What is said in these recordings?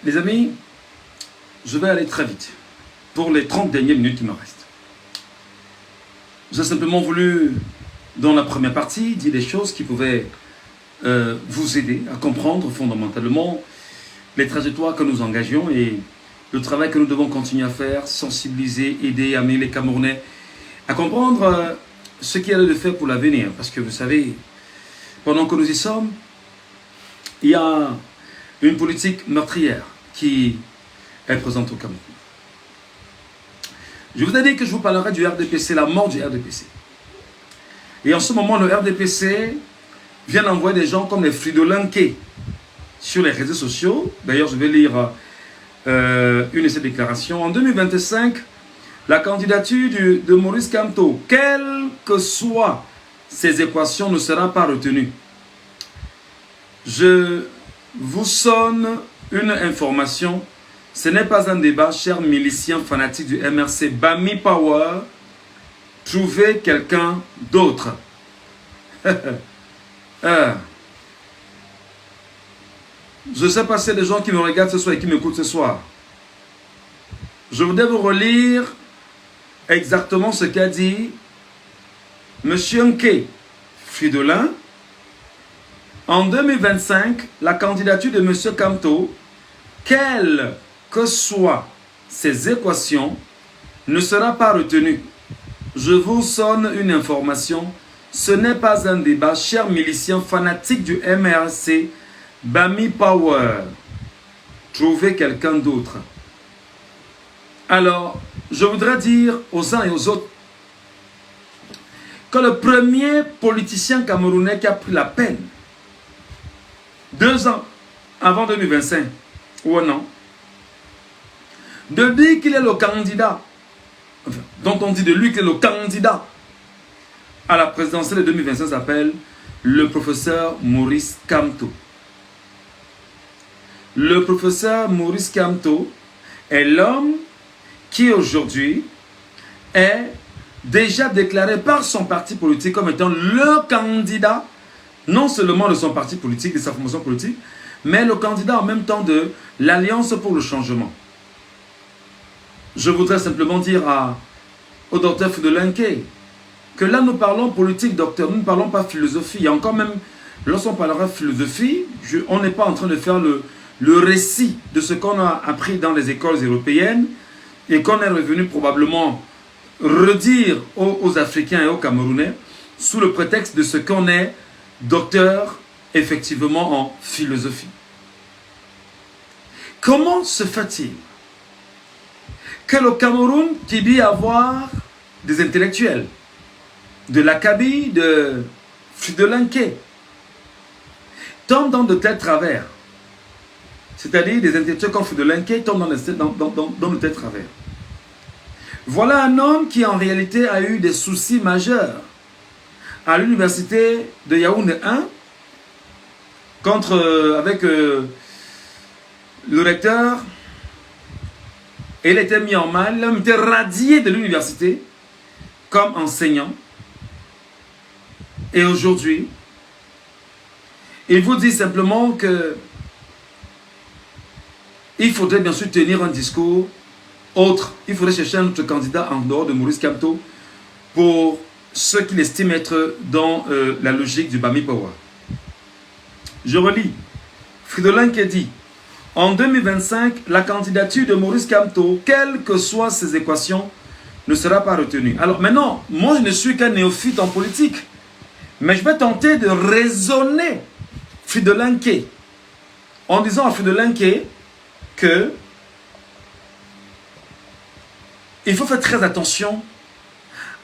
Les amis, je vais aller très vite pour les 30 dernières minutes qui me restent. J'ai simplement voulu, dans la première partie, dire des choses qui pouvaient vous aider à comprendre fondamentalement les trajectoires que nous engagions et le travail que nous devons continuer à faire, sensibiliser, aider, amener les Camerounais à comprendre ce qu'il y a de faire pour l'avenir. Parce que vous savez, pendant que nous y sommes, il y a une politique meurtrière qui est présente au Cameroun. Je vous ai dit que je vous parlerai du RDPC, la mort du RDPC. Et en ce moment, le RDPC vient d'envoyer des gens comme les Fridolinké sur les réseaux sociaux. D'ailleurs, je vais lire une de ces déclarations. En 2025, la candidature de Maurice Kamto, quelles que soient ses équations, ne sera pas retenue. Je vous sonne une information. Ce n'est pas un débat, chers miliciens fanatiques du MRC. Bami Power, trouvez quelqu'un d'autre. Je sais pas s'il y a des gens qui me regardent ce soir et qui m'écoutent ce soir. Je voudrais vous relire exactement ce qu'a dit M. Nké Fridolin. En 2025, la candidature de M. Kamto, quelles que soient ses équations, ne sera pas retenue. Je vous sonne une information. Ce n'est pas un débat, chers miliciens fanatiques du MRC. Bami Power, trouvez quelqu'un d'autre. Alors, je voudrais dire aux uns et aux autres que le premier politicien camerounais qui a pris la peine, 2 ans avant 2025, ou un an, de dire qu'il est le candidat, enfin, dont on dit de lui qu'il est le candidat à la présidentielle de 2025, s'appelle le professeur Maurice Kamto. Le professeur Maurice Kamto est l'homme qui aujourd'hui est déjà déclaré par son parti politique comme étant le candidat, non seulement de son parti politique, de sa formation politique, mais le candidat en même temps de l'Alliance pour le changement. Je voudrais simplement dire au docteur Fridolin-Nké que là nous parlons politique, docteur, nous ne parlons pas philosophie. Il y a encore même, lorsqu'on parlera philosophie, on n'est pas en train de faire le récit de ce qu'on a appris dans les écoles européennes et qu'on est revenu probablement redire aux Africains et aux Camerounais sous le prétexte de ce qu'on est docteur effectivement en philosophie. Comment se fait-il que le Cameroun, qui dit avoir des intellectuels, de l'Akabi, de Fridolin-Nké, tombe dans de tels travers? C'est-à-dire des intellectuels comme Fridolin-Nké tombent dans de tels travers. Voilà un homme qui en réalité a eu des soucis majeurs à l'université de Yaoundé 1 avec le recteur. Et il était mis en mal, il a été radié de l'université comme enseignant. Et aujourd'hui, il vous dit simplement que il faudrait bien sûr tenir un discours autre. Il faudrait chercher un autre candidat en dehors de Maurice Kamto pour ce qu'il estime être dans la logique du Bami Power. Je relis. Fridolin-Nké dit: en 2025, la candidature de Maurice Kamto, quelles que soient ses équations, ne sera pas retenue. Alors maintenant, moi je ne suis qu'un néophyte en politique, mais je vais tenter de raisonner Fridolin-Nké en disant à Fridolin-Nké que il faut faire très attention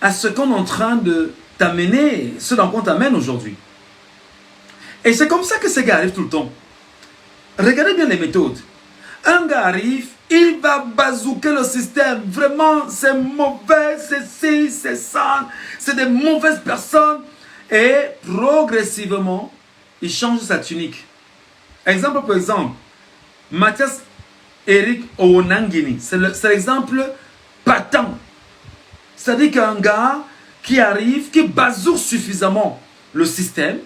à ce qu'on est en train de t'amener, ce dans quoi on t'amène aujourd'hui. Et c'est comme ça que ces gars arrivent tout le temps. Regardez bien les méthodes. Un gars arrive, il va bazooker le système. Vraiment, c'est mauvais, c'est ci, c'est ça. C'est des mauvaises personnes. Et progressivement, il change sa tunique. Exemple pour exemple, Mathias Eric Owonangini. C'est l'exemple patent. C'est-à-dire qu'un gars qui arrive, qui bazooke suffisamment le système,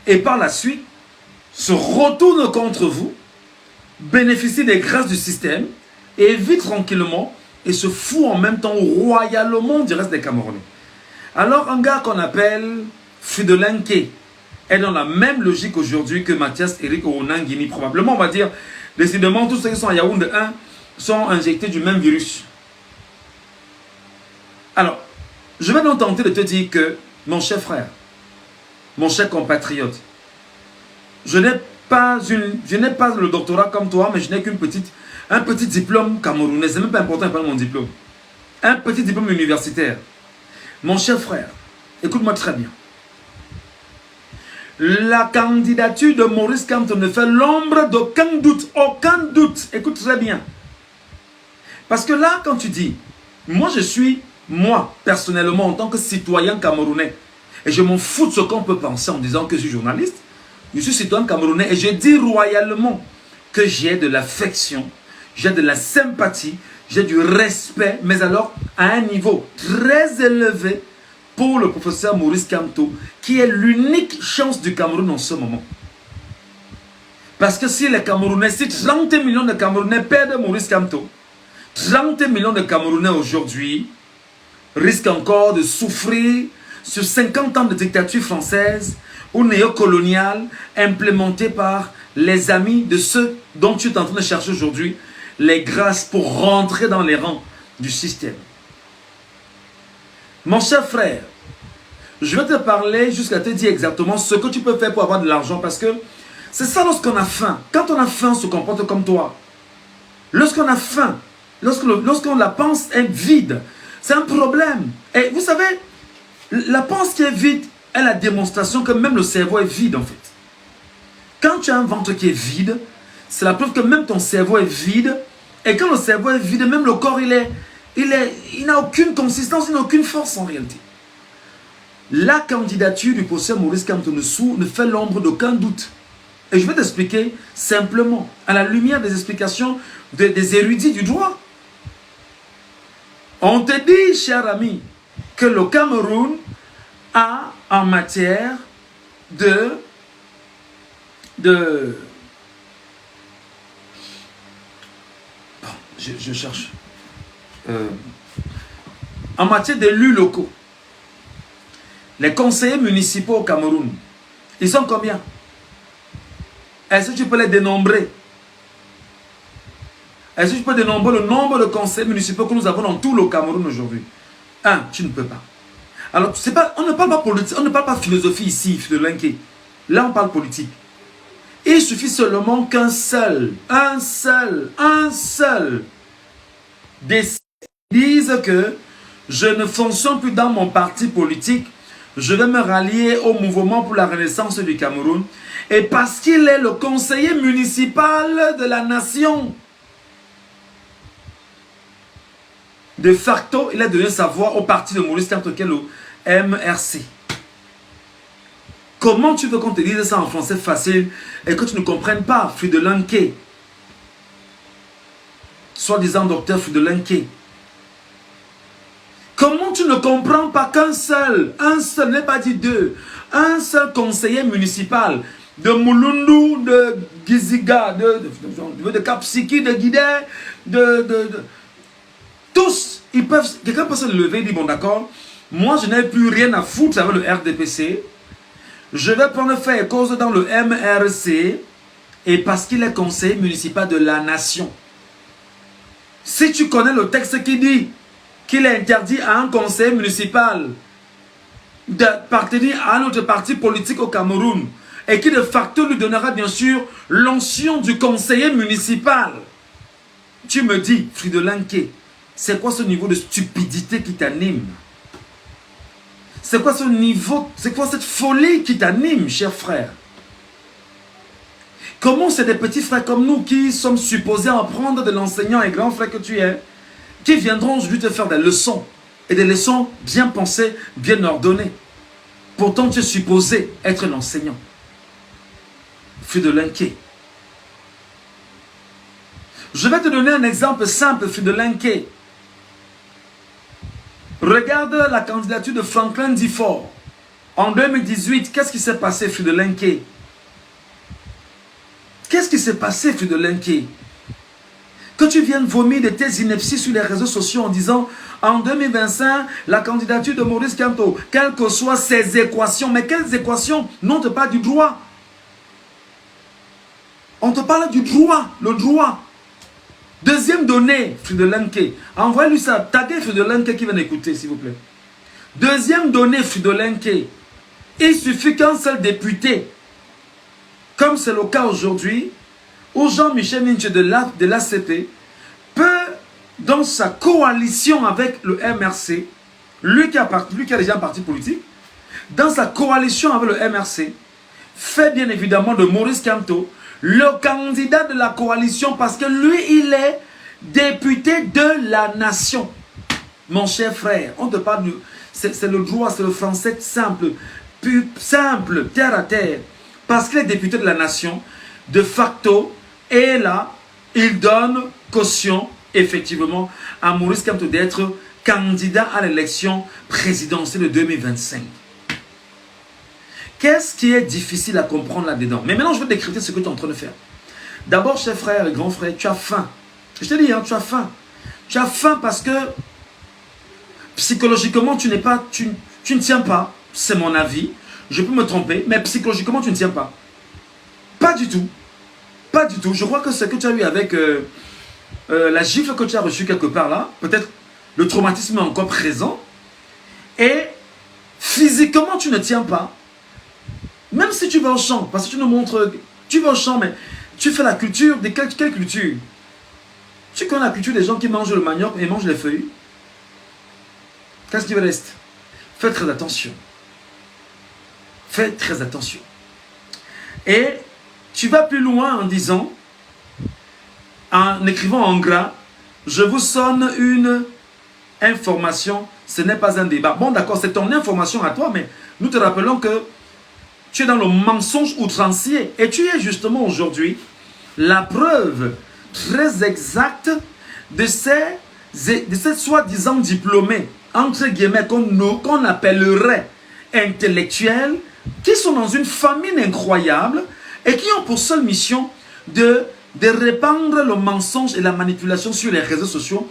et par la suite, se retourne contre vous, bénéficie des grâces du système et vit tranquillement et se fout en même temps royalement du reste des Camerounais. Alors un gars qu'on appelle Fridolenke est dans la même logique aujourd'hui que Mathias Eric Onangini. Probablement, on va dire, décidément, tous ceux qui sont à Yaoundé 1 sont injectés du même virus. Alors, je vais donc tenter de te dire que, mon cher frère, mon cher compatriote, je n'ai pas le doctorat comme toi, mais je n'ai un petit diplôme camerounais. C'est même pas important de parler de mon diplôme. Un petit diplôme universitaire. Mon cher frère, écoute-moi très bien. La candidature de Maurice Kamto ne fait l'ombre d'aucun doute. Aucun doute. Écoute très bien. Parce que là, quand tu dis, moi je suis, moi, personnellement, en tant que citoyen camerounais, et je m'en fous de ce qu'on peut penser en disant que je suis journaliste, je suis citoyen camerounais et je dis royalement que j'ai de l'affection, j'ai de la sympathie, j'ai du respect, mais alors à un niveau très élevé pour le professeur Maurice Kamto, qui est l'unique chance du Cameroun en ce moment. Parce que si les Camerounais, si 30 millions de Camerounais perdent Maurice Kamto, 30 millions de Camerounais aujourd'hui risquent encore de souffrir sur 50 ans de dictature française ou néocoloniale implémentée par les amis de ceux dont tu es en train de chercher aujourd'hui les grâces pour rentrer dans les rangs du système. Mon cher frère, je vais te parler jusqu'à te dire exactement ce que tu peux faire pour avoir de l'argent, parce que c'est ça lorsqu'on a faim. Quand on a faim, on se comporte comme toi. Lorsqu'on a faim, lorsqu'on la pense est vide, c'est un problème. Et vous savez, la panse qui est vide est la démonstration que même le cerveau est vide en fait. Quand tu as un ventre qui est vide, c'est la preuve que même ton cerveau est vide. Et quand le cerveau est vide, même le corps, il n'a aucune consistance, il n'a aucune force en réalité. La candidature du professeur Maurice Kamto ne fait l'ombre d'aucun doute. Et je vais t'expliquer simplement, à la lumière des explications des érudits du droit. On te dit, cher ami, que le Cameroun a en matière je cherche. En matière d'élus locaux, les conseillers municipaux au Cameroun, ils sont combien? Est-ce que tu peux les dénombrer? Est-ce que tu peux dénombrer le nombre de conseillers municipaux que nous avons dans tout le Cameroun aujourd'hui? Un, tu ne peux pas. Alors, on ne parle pas politique, on ne parle pas philosophie ici, Fridolenke. Là, on parle politique. Il suffit seulement qu'un seul dise que je ne fonctionne plus dans mon parti politique, je vais me rallier au mouvement pour la renaissance du Cameroun, et parce qu'il est le conseiller municipal de la nation, de facto, il a donné sa voix au parti de Maurice Kamto, qui est le MRC. Comment tu veux qu'on te dise ça en français facile et que tu ne comprennes pas, Fridolenke? Soi-disant docteur Fridolenke. Comment tu ne comprends pas qu'un seul, n'est pas dit deux, un seul conseiller municipal de Moulundu, de Giziga, de Kapsiki, de Guidé, tous, quelqu'un peut se lever et dire, bon d'accord, moi je n'ai plus rien à foutre avec le RDPC, je vais prendre faire cause dans le MRC, et parce qu'il est conseiller municipal de la nation. Si tu connais le texte qui dit qu'il est interdit à un conseiller municipal d'appartenir à un autre parti politique au Cameroun, et qui de facto lui donnera bien sûr l'onction du conseiller municipal, tu me dis, Fridolenke, c'est quoi ce niveau de stupidité qui t'anime? C'est quoi ce niveau, c'est quoi cette folie qui t'anime, cher frère? Comment c'est des petits frères comme nous qui sommes supposés apprendre de l'enseignant et grand frère que tu es, qui viendront aujourd'hui te faire des leçons, et des leçons bien pensées, bien ordonnées. Pourtant tu es supposé être l'enseignant. Fridolenke. Je vais te donner un exemple simple, Fridolenke. Regarde la candidature de Franklin Difford. En 2018, qu'est-ce qui s'est passé, Fridolenke? Qu'est-ce qui s'est passé, Fridolenke? Que tu viennes vomir de tes inepties sur les réseaux sociaux en disant en 2025, la candidature de Maurice Kamto, quelles que soient ses équations. Mais quelles équations? Non, on te parle du droit. On te parle du droit, le droit. Deuxième donnée, Fridolenke. Envoyez-lui ça. Taguez Fridolenke qui vient écouter, s'il vous plaît. Deuxième donnée, Fridolenke. Il suffit qu'un seul député, comme c'est le cas aujourd'hui, où Jean-Michel Ninche de l'ACP peut, dans sa coalition avec le MRC, lui qui a déjà un parti politique, dans sa coalition avec le MRC, fait bien évidemment de Maurice Kamto le candidat de la coalition parce que lui, il est député de la nation. Mon cher frère, on te parle, c'est le droit, c'est le français simple, simple, terre à terre. Parce qu'il est député de la nation, de facto, et là, il donne caution, effectivement, à Maurice Kamto d'être candidat à l'élection présidentielle de 2025. Qu'est-ce qui est difficile à comprendre là-dedans? Mais maintenant, je vais décrypter ce que tu es en train de faire. D'abord, cher frère et grand frère, tu as faim. Je te dis, hein, tu as faim. Tu as faim parce que psychologiquement, tu ne tiens pas. C'est mon avis. Je peux me tromper, mais psychologiquement, tu ne tiens pas. Pas du tout. Pas du tout. Je crois que ce que tu as eu avec la gifle que tu as reçue quelque part là, peut-être le traumatisme est encore présent. Et physiquement, tu ne tiens pas. Même si tu vas au champ, parce que tu nous montres, tu vas au champ, mais tu fais la culture, de quelle culture? Tu connais la culture des gens qui mangent le manioc et mangent les feuilles? Qu'est-ce qui reste? Fais très attention. Fais très attention. Et tu vas plus loin en disant, en écrivant en gras, je vous sonne une information, ce n'est pas un débat. Bon d'accord, c'est ton information à toi, mais nous te rappelons que tu es dans le mensonge outrancier. Et tu es justement aujourd'hui la preuve très exacte de ces soi-disant diplômés, entre guillemets, qu'on appellerait intellectuels, qui sont dans une famine incroyable et qui ont pour seule mission de répandre le mensonge et la manipulation sur les réseaux sociaux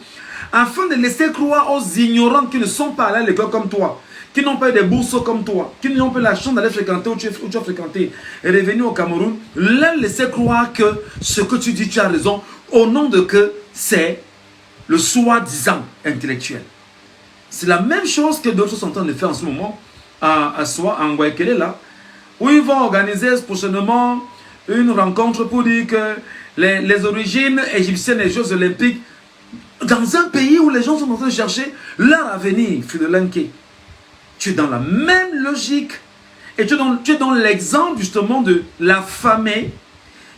afin de laisser croire aux ignorants qui ne sont pas allés à l'école comme toi, qui n'ont pas eu des bourses comme toi, qui n'ont pas eu la chance d'aller fréquenter où tu as fréquenté et revenir au Cameroun, leur laisser croire que ce que tu dis, tu as raison, au nom de que c'est le soi-disant intellectuel. C'est la même chose que d'autres sont en train de faire en ce moment à Ngouekele là, où ils vont organiser prochainement une rencontre pour dire que les origines égyptiennes des Jeux Olympiques, dans un pays où les gens sont en train de chercher leur avenir, Fridolenke. Tu es dans la même logique. Et tu es dans l'exemple justement de l'affamé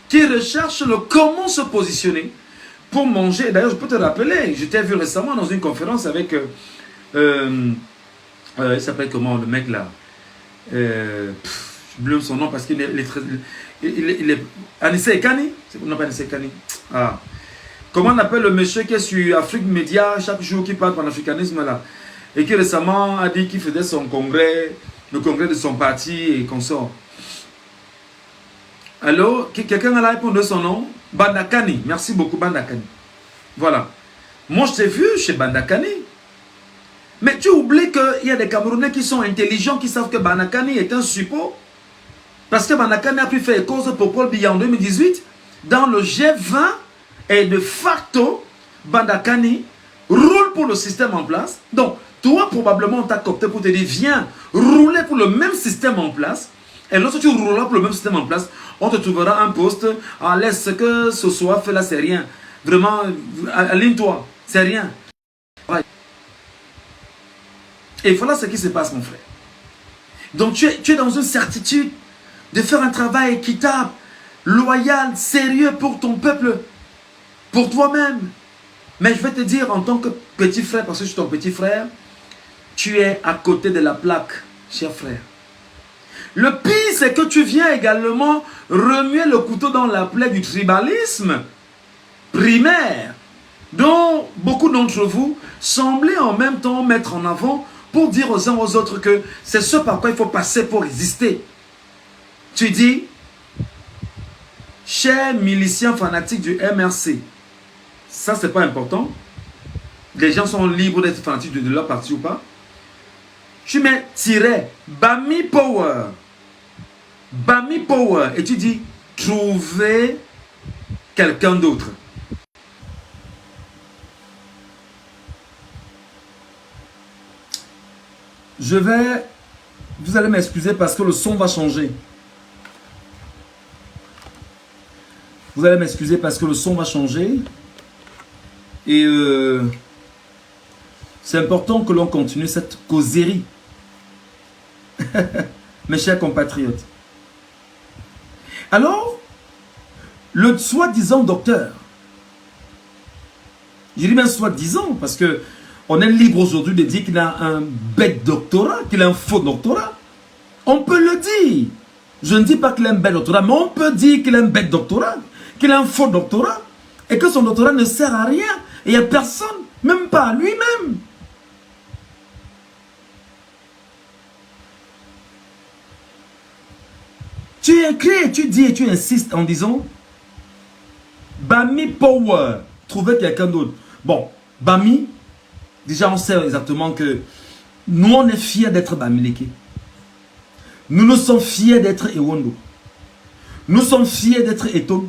qui recherche le comment se positionner pour manger. D'ailleurs, je peux te rappeler, je t'ai vu récemment dans une conférence avec, il s'appelle comment le mec là, j'oublie son nom parce qu'il est très... Il est Anissé Ekani? Non, pas Anissé Ekani. Ah. Comment on appelle le monsieur qui est sur Afrique Média chaque jour qui parle panafricanisme là et qui récemment a dit qu'il faisait son congrès, le congrès de son parti et qu'on sort. Allô? Quelqu'un a répondu son nom? Bandakani. Merci beaucoup, Bandakani. Voilà. Moi, je t'ai vu chez Bandakani. Mais tu oublies qu'il y a des Camerounais qui sont intelligents, qui savent que Bandakani est un suppôt. Parce que Bandakani a pu faire cause pour Paul Biya en 2018. Dans le G20, et de facto, Bandakani roule pour le système en place. Donc, toi, probablement, on t'a coopté pour te dire, viens rouler pour le même système en place. Et lorsque tu rouleras pour le même système en place, on te trouvera un poste. Ah, laisse ce que ce soit fait là, c'est rien. Vraiment, aligne-toi, c'est rien. Ouais. Et voilà ce qui se passe, mon frère. Donc, tu es dans une certitude de faire un travail équitable, loyal, sérieux pour ton peuple, pour toi-même. Mais je vais te dire en tant que petit frère, parce que je suis ton petit frère, tu es à côté de la plaque, cher frère. Le pire, c'est que tu viens également remuer le couteau dans la plaie du tribalisme primaire, dont beaucoup d'entre vous semblaient en même temps mettre en avant pour dire aux uns aux autres que c'est ce par quoi il faut passer pour résister. Tu dis, chers miliciens fanatiques du MRC, ça c'est pas important. Les gens sont libres d'être fanatiques de leur parti ou pas. Tu mets tiret Bami Power. Bami Power. Et tu dis trouver quelqu'un d'autre. Vous allez m'excuser parce que le son va changer. Vous allez m'excuser parce que le son va changer. Et c'est important que l'on continue cette causerie. Mes chers compatriotes. Alors, le soi-disant docteur, je dis bien soi-disant parce que on est libre aujourd'hui de dire qu'il a un bête doctorat, qu'il a un faux doctorat. On peut le dire. Je ne dis pas qu'il a un bête doctorat, mais on peut dire qu'il a un bête doctorat, qu'il a un faux doctorat, et que son doctorat ne sert à rien. Et il n'y a personne, même pas lui-même. Tu écris, tu dis et tu insistes en disant Bami Power, trouver quelqu'un d'autre. Bon, Bami, déjà on sait exactement que nous on est fiers d'être Bamileke. Nous sommes fiers d'être Ewondo. Nous sommes fiers d'être Eton.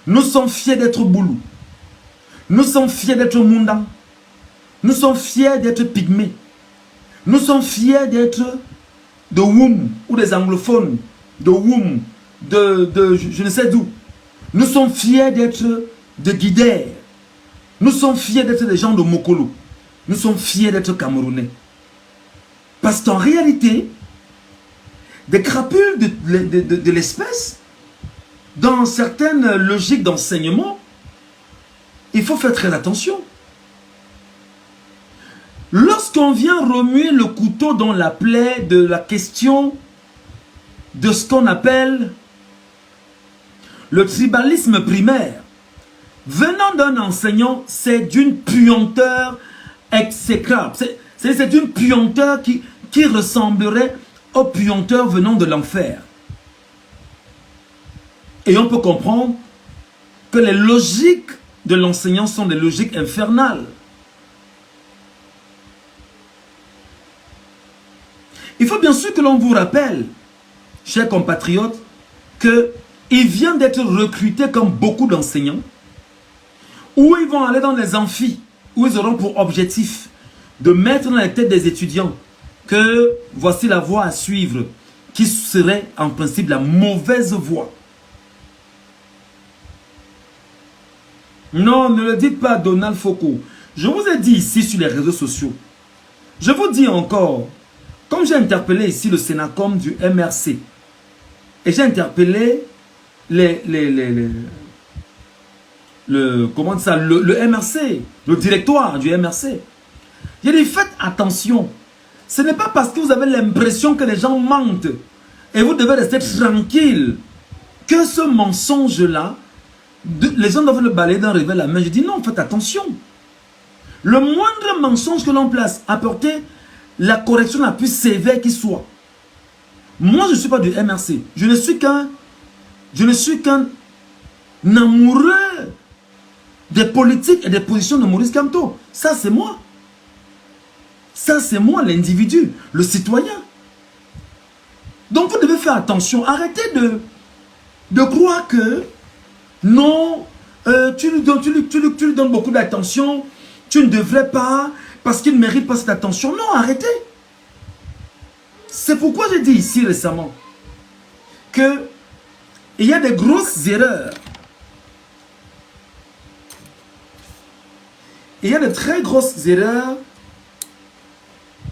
Nous sommes fiers d'être Boulou. Nous sommes fiers d'être Mundang. Nous sommes fiers d'être Pygmée. Nous sommes fiers d'être de Woum ou des anglophones. De Woum, je ne sais d'où. Nous sommes fiers d'être de Guidère. Nous sommes fiers d'être des gens de Mokolo. Nous sommes fiers d'être Camerounais. Parce qu'en réalité, des crapules de l'espèce, dans certaines logiques d'enseignement, il faut faire très attention. Lorsqu'on vient remuer le couteau dans la plaie de la question de ce qu'on appelle le tribalisme primaire, venant d'un enseignant, c'est d'une puanteur exécrable. C'est d'une puanteur qui ressemblerait aux puanteurs venant de l'enfer. Et on peut comprendre que les logiques de l'enseignant sont des logiques infernales. Il faut bien sûr que l'on vous rappelle, chers compatriotes, qu'il vient d'être recruté comme beaucoup d'enseignants, où ils vont aller dans les amphis, où ils auront pour objectif de mettre dans la tête des étudiants que voici la voie à suivre, qui serait en principe la mauvaise voie. Non, ne le dites pas à Donald Foucault. Je vous ai dit ici sur les réseaux sociaux. Je vous dis encore, comme j'ai interpellé ici le Sénacom du MRC, et j'ai interpellé le MRC, le directoire du MRC. J'ai dit, faites attention. Ce n'est pas parce que vous avez l'impression que les gens mentent et vous devez rester tranquille que ce mensonge-là, les gens doivent le balayer d'un revers la main. Je dis non, faites attention. Le moindre mensonge que l'on place, apportez la correction la plus sévère qui soit. Moi, je ne suis pas du MRC. Je ne suis qu'un amoureux des politiques et des positions de Maurice Kamto. Ça, c'est moi. Ça, c'est moi, l'individu, le citoyen. Donc, vous devez faire attention. Arrêtez de croire que non, tu lui donnes beaucoup d'attention. Tu ne devrais pas, parce qu'il ne mérite pas cette attention. Non, arrêtez. C'est pourquoi j'ai dit ici récemment qu'il y a des grosses erreurs. Il y a de très grosses erreurs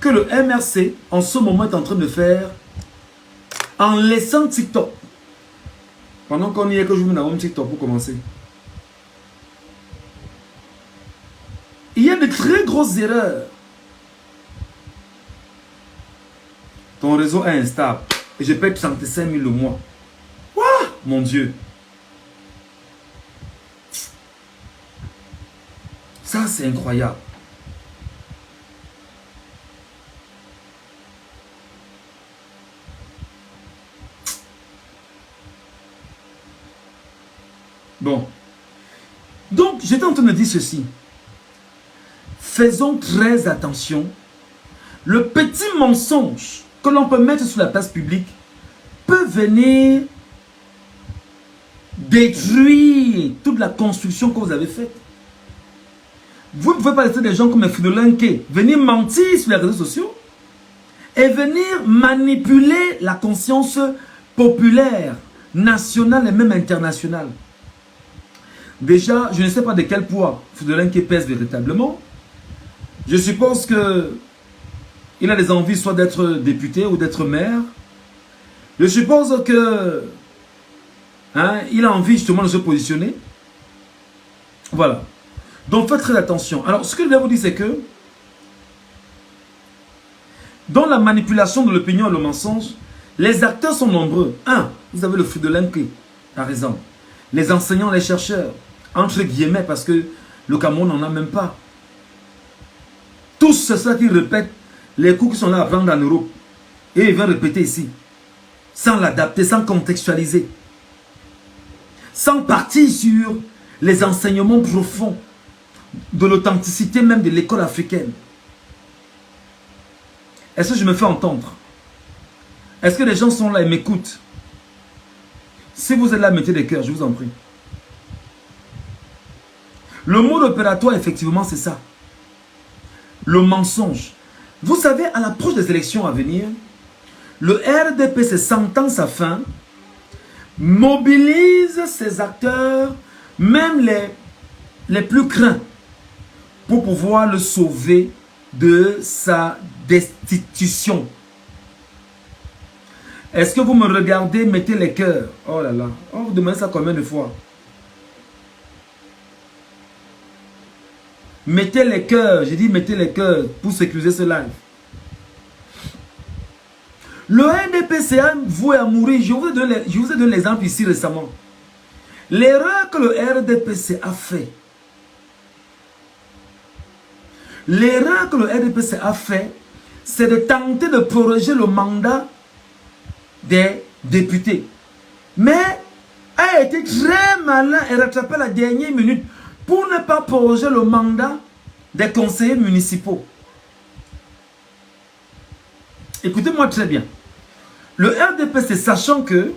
que le MRC en ce moment est en train de faire en laissant TikTok. Pendant qu'on y est, que je vous mets un TikTok pour commencer. Il y a de très grosses erreurs. Ton réseau est instable. Et je paye 35 000 le mois. Ouah, mon Dieu. Ça, c'est incroyable. Bon. Donc, j'étais en train de dire ceci. Faisons très attention. Le petit mensonge que l'on peut mettre sur la place publique peut venir détruire toute la construction que vous avez faite. Vous ne pouvez pas laisser des gens comme Fridolin-K venir mentir sur les réseaux sociaux et venir manipuler la conscience populaire, nationale et même internationale. Déjà, je ne sais pas de quel poids Fridolin-K pèse véritablement. Je suppose que il a des envies soit d'être député ou d'être maire. Je suppose que il a envie justement de se positionner. Voilà. Donc faites très attention. Alors ce que je vais vous dire c'est que dans la manipulation de l'opinion et le mensonge, les acteurs sont nombreux. Vous avez le Fridolin-K, par exemple. Les enseignants, les chercheurs, entre guillemets, parce que le Cameroun n'en a même pas. Tous ceux qui répètent les cours qui sont là à prendre en Europe. Et ils vont répéter ici. Sans l'adapter, sans contextualiser. Sans partir sur les enseignements profonds de l'authenticité même de l'école africaine. Est-ce que je me fais entendre? Est-ce que les gens sont là et m'écoutent? Si vous êtes là, mettez des cœurs, je vous en prie. Le mode opératoire, effectivement, c'est ça. Le mensonge. Vous savez, à l'approche des élections à venir, le RDPC, sentant sa fin, mobilise ses acteurs, même les plus craints, pour pouvoir le sauver de sa destitution. Est-ce que vous me regardez, mettez les cœurs? Oh là là, vous demandez ça combien de fois? Mettez les cœurs, j'ai dit mettez les cœurs pour sécuriser ce live. Le RDPC a voué à mourir. Je vous ai donné l'exemple ici récemment. L'erreur que le RDPC a fait, c'est de tenter de proroger le mandat des députés. Mais a été très malin et rattrapé à la dernière minute pour ne pas proroger le mandat des conseillers municipaux. Écoutez-moi très bien. Le RDPC, sachant que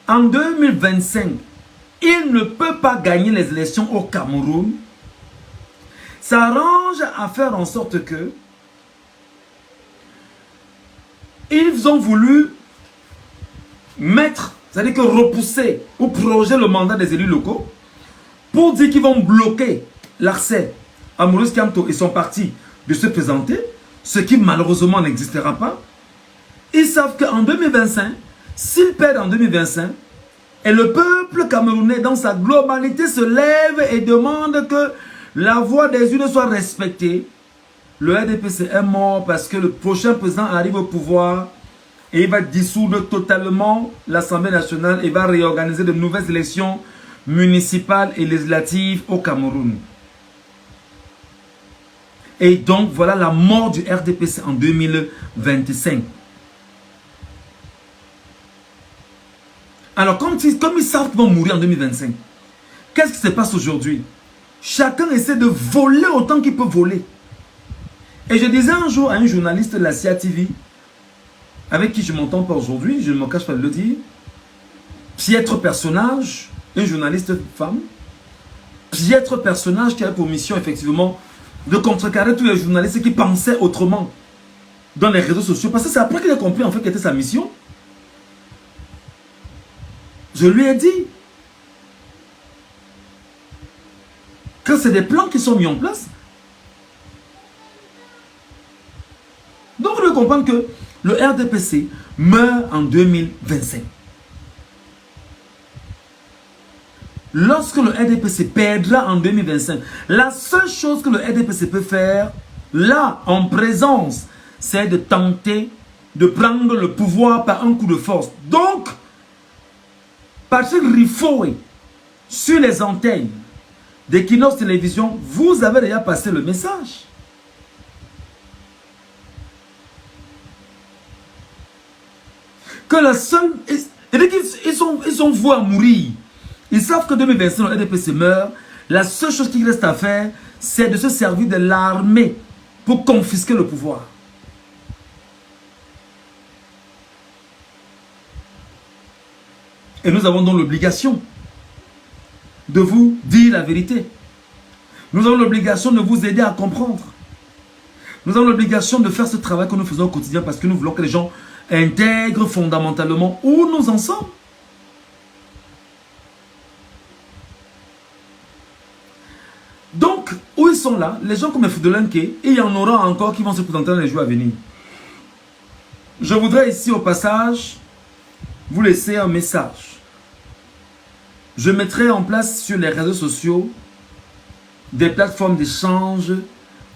en 2025, il ne peut pas gagner les élections au Cameroun, s'arrange à faire en sorte que ils ont voulu mettre, c'est-à-dire que repousser ou proroger le mandat des élus locaux pour dire qu'ils vont bloquer l'accès à Maurice Kamto et son parti de se présenter, ce qui malheureusement n'existera pas. Ils savent qu'en 2025, s'ils perdent en 2025, et le peuple camerounais dans sa globalité se lève et demande que la voix des urnes soit respectée, le RDPC est mort parce que le prochain président arrive au pouvoir et il va dissoudre totalement l'Assemblée nationale et va réorganiser de nouvelles élections municipales et législatives au Cameroun. Et donc voilà la mort du RDPC en 2025. Alors comme ils savent qu'ils vont mourir en 2025, qu'est-ce qui se passe aujourd'hui? Chacun essaie de voler autant qu'il peut voler. Et je disais un jour à un journaliste de la CIA TV, avec qui je ne m'entends pas aujourd'hui, je ne me cache pas de le dire, piètre personnage, une journaliste femme, piètre personnage qui avait pour mission effectivement de contrecarrer tous les journalistes qui pensaient autrement dans les réseaux sociaux. Parce que c'est après qu'il a compris en fait quelle était sa mission. Je lui ai dit que c'est des plans qui sont mis en place. Donc vous devez comprendre que le RDPC meurt en 2025. Lorsque le RDPC perdra en 2025, la seule chose que le RDPC peut faire, là, en présence, c'est de tenter de prendre le pouvoir par un coup de force. Donc, Patrick Riffoé, sur les antennes d'Equinox Télévision, vous avez déjà passé le message. Que la seule... Ils sont voués à mourir. Ils savent que 2025, le RDPC meurt. La seule chose qu'il reste à faire, c'est de se servir de l'armée pour confisquer le pouvoir. Et nous avons donc l'obligation de vous dire la vérité. Nous avons l'obligation de vous aider à comprendre. Nous avons l'obligation de faire ce travail que nous faisons au quotidien parce que nous voulons que les gens intègrent fondamentalement où nous en sommes. Donc, où ils sont là, les gens comme les Foudelinke, et il y en aura encore qui vont se présenter dans les jours à venir. Je voudrais ici au passage vous laisser un message. Je mettrai en place sur les réseaux sociaux des plateformes d'échange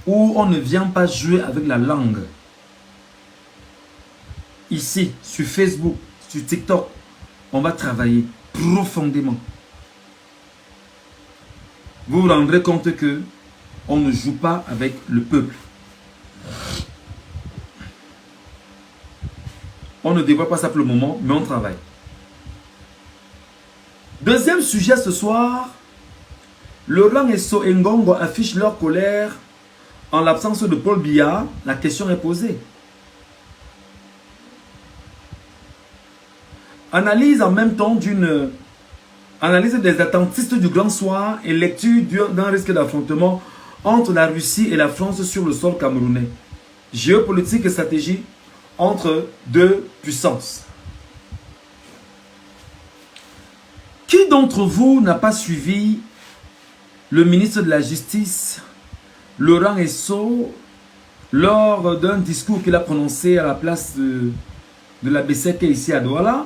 où on ne vient pas jouer avec la langue. Ici, sur Facebook, sur TikTok, on va travailler profondément. Vous vous rendrez compte que on ne joue pas avec le peuple. On ne dévoile pas ça pour le moment, mais on travaille. Deuxième sujet ce soir, Laurent et So Ngongo affichent leur colère en l'absence de Paul Biya. La question est posée. Analyse en même temps d'une analyse des attentistes du Grand Soir et lecture d'un risque d'affrontement entre la Russie et la France sur le sol camerounais. Géopolitique et stratégie entre deux puissances. Qui d'entre vous n'a pas suivi le ministre de la Justice, Laurent Esso, lors d'un discours qu'il a prononcé à la place de la BCK ici à Douala,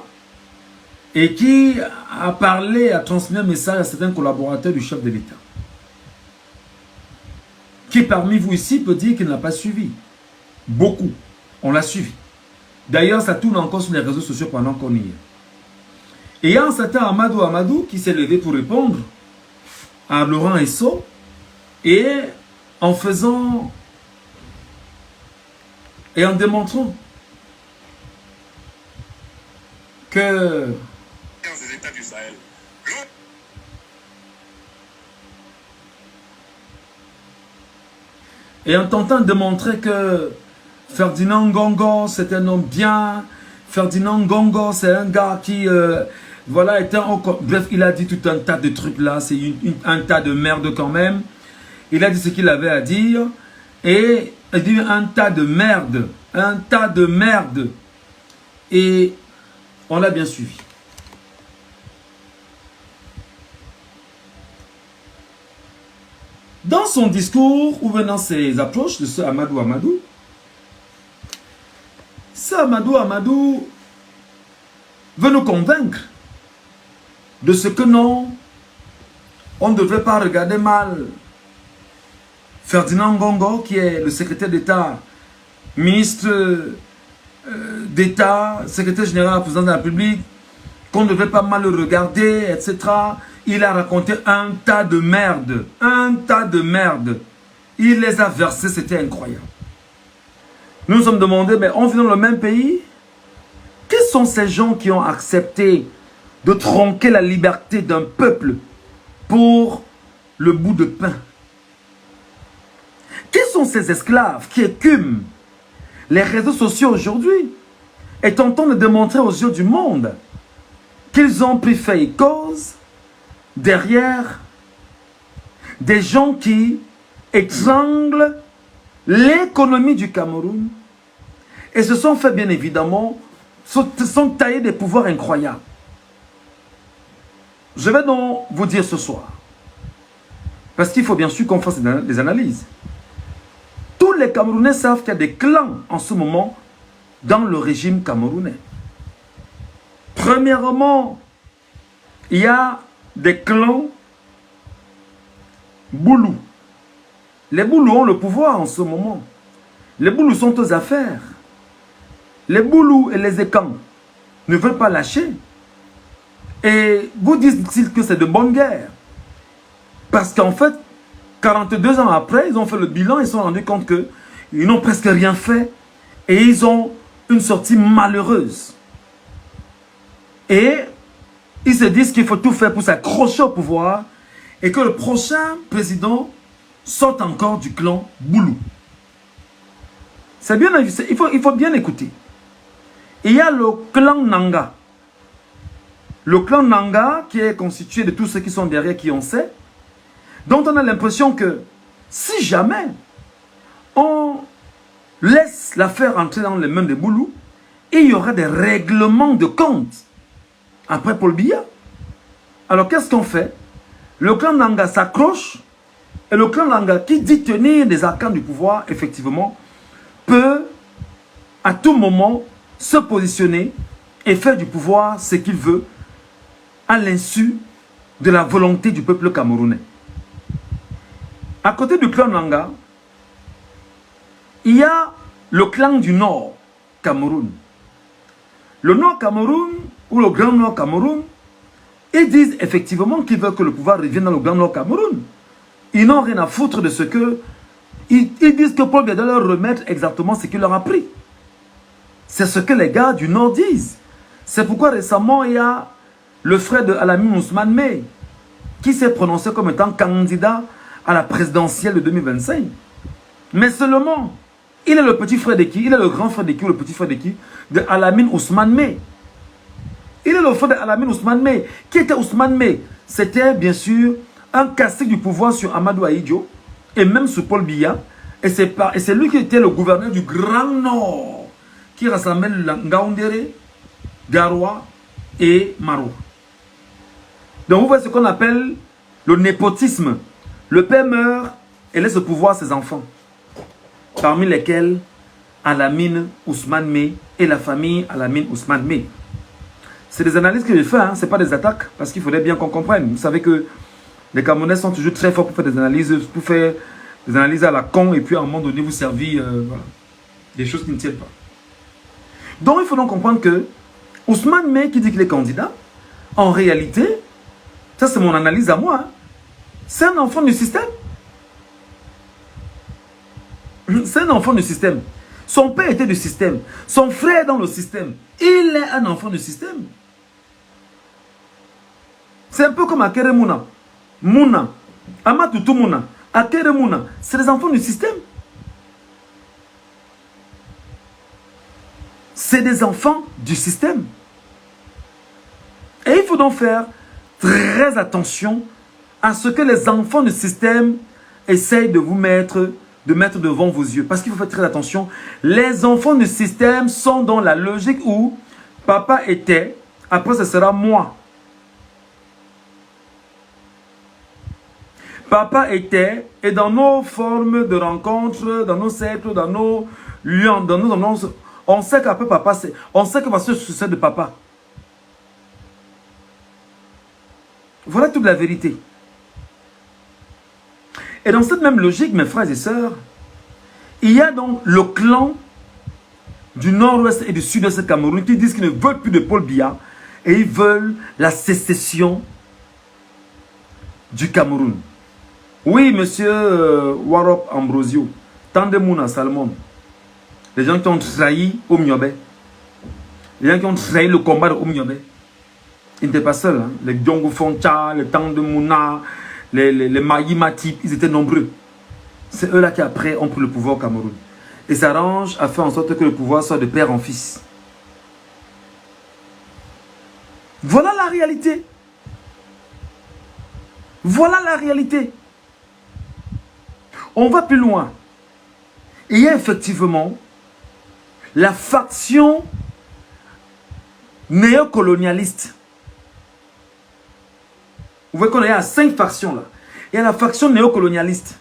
et qui a parlé, a transmis un message à certains collaborateurs du chef de l'État? Qui parmi vous ici peut dire qu'il n'a pas suivi? Beaucoup, on l'a suivi. D'ailleurs, ça tourne encore sur les réseaux sociaux pendant qu'on y est. Et il y a un certain Amadou qui s'est levé pour répondre à Laurent Esso, et en faisant et en démontrant que des États du Sahel. Et en tentant de démontrer que Ferdinand Ngongo c'est un homme bien, Ferdinand Ngongo c'est un gars qui voilà, était encore... Bref, il a dit tout un tas de trucs là, c'est un tas de merde quand même. Il a dit ce qu'il avait à dire, et il dit un tas de merde, un tas de merde. Et on l'a bien suivi. Dans son discours, ou venant ses approches de ce Amadou, ce Amadou veut nous convaincre de ce que non, on ne devrait pas regarder mal Ferdinand Ngongo, qui est le secrétaire d'État, ministre d'État, secrétaire général, président de la République, qu'on ne devrait pas mal le regarder, etc. Il a raconté un tas de merde. Un tas de merde. Il les a versés, c'était incroyable. Nous nous sommes demandé, mais on vit dans le même pays? Quels sont ces gens qui ont accepté de tronquer la liberté d'un peuple pour le bout de pain? Quels sont ces esclaves qui écument les réseaux sociaux aujourd'hui et tentant de démontrer aux yeux du monde qu'ils ont pris fait et cause derrière des gens qui étranglent l'économie du Cameroun et se sont fait bien évidemment, se sont taillés des pouvoirs incroyables. Je vais donc vous dire ce soir, parce qu'il faut bien sûr qu'on fasse des analyses. Tous les Camerounais savent qu'il y a des clans en ce moment dans le régime camerounais. Premièrement, il y a des clans Boulou. Les Boulous ont le pouvoir en ce moment. Les Boulous sont aux affaires. Les Boulous et les Ekans ne veulent pas lâcher. Et vous dites que c'est de bonne guerre. Parce qu'en fait, 42 ans après, ils ont fait le bilan, ils se sont rendus compte qu'ils n'ont presque rien fait. Et ils ont une sortie malheureuse. Et Ils se disent qu'il faut tout faire pour s'accrocher au pouvoir et que le prochain président sorte encore du clan Boulou. C'est bien, il faut bien écouter. Il y a le clan Nanga. Le clan Nanga qui est constitué de tous ceux qui sont derrière, qui on sait, dont on a l'impression que si jamais on laisse l'affaire entrer dans les mains de Boulou, il y aura des règlements de compte après Paul Biya. Alors qu'est-ce qu'on fait? Le clan Nanga s'accroche et le clan Nanga qui dit tenir des arcanes du pouvoir, effectivement, peut à tout moment se positionner et faire du pouvoir ce qu'il veut à l'insu de la volonté du peuple camerounais. À côté du clan Nanga, il y a le clan du Nord Cameroun. Le Nord Cameroun ou le Grand Nord Cameroun, ils disent effectivement qu'ils veulent que le pouvoir revienne dans le Grand Nord Cameroun. Ils n'ont rien à foutre de ce que... Ils disent que Paul Biya doit leur remettre exactement ce qu'il leur a pris. C'est ce que les gars du Nord disent. C'est pourquoi récemment, il y a le frère de Alamine Ousmane Mey qui s'est prononcé comme étant candidat à la présidentielle de 2025. Mais seulement, il est le petit frère de qui? Il est le grand frère de qui ou le petit frère de qui? De Alamine Ousmane Mey. Il est le frère de Alamine Ousmane Mey. Qui était Ousmane Mey? C'était bien sûr un cacique du pouvoir sur Amadou Ahidjo et même sur Paul Biya. Et c'est lui qui était le gouverneur du Grand Nord, qui rassemblait Ngaoundéré, Garoua et Maro. Donc vous voyez ce qu'on appelle le népotisme. Le père meurt et laisse le pouvoir à ses enfants, parmi lesquels Alamine Ousmane Mey et la famille Alamine Ousmane Mey. C'est des analyses que je fais, hein, ce n'est pas des attaques, parce qu'il faudrait bien qu'on comprenne. Vous savez que les Camerounais sont toujours très forts pour faire des analyses, à la con, et puis à un moment donné vous servir voilà, des choses qui ne tiennent pas. Donc il faut donc comprendre que Ousmane Mey qui dit qu'il est candidat, en réalité, ça c'est mon analyse à moi, hein, c'est un enfant du système. C'est un enfant du système. Son père était du système. Son frère est dans le système. Il est un enfant du système. C'est un peu comme Akere Mouna. Mouna. Amatoutou Mouna. Akere Mouna. C'est des enfants du système. C'est des enfants du système. Et il faut donc faire très attention à ce que les enfants du système essayent de vous mettre devant vos yeux. Parce qu'il faut faire très attention. Les enfants du système sont dans la logique où papa était, après ce sera moi. Papa était, et dans nos formes de rencontres, dans nos cercles, dans nos liens, dans nos annonces, on sait qu'après papa, on sait que va se succès de papa. Voilà toute la vérité. Et dans cette même logique, mes frères et sœurs, il y a donc le clan du nord-ouest et du sud-ouest Cameroun qui disent qu'ils ne veulent plus de Paul Biya et ils veulent la sécession du Cameroun. Oui, monsieur Warop Ambrosio, Tandemouna Salmon, les gens qui ont trahi Oumniobé, les gens qui ont trahi le combat de Oumniobé, ils n'étaient pas seuls. Hein. Les Djongo Foncha, les Tandemouna, les Maï Matip, ils étaient nombreux. C'est eux là qui après ont pris le pouvoir au Cameroun. Et s'arrangent à faire en sorte que le pouvoir soit de père en fils. Voilà la réalité. Voilà la réalité. On va plus loin. Il y a effectivement la faction néocolonialiste. Vous voyez qu'on est à 5 factions là. Il y a la faction néocolonialiste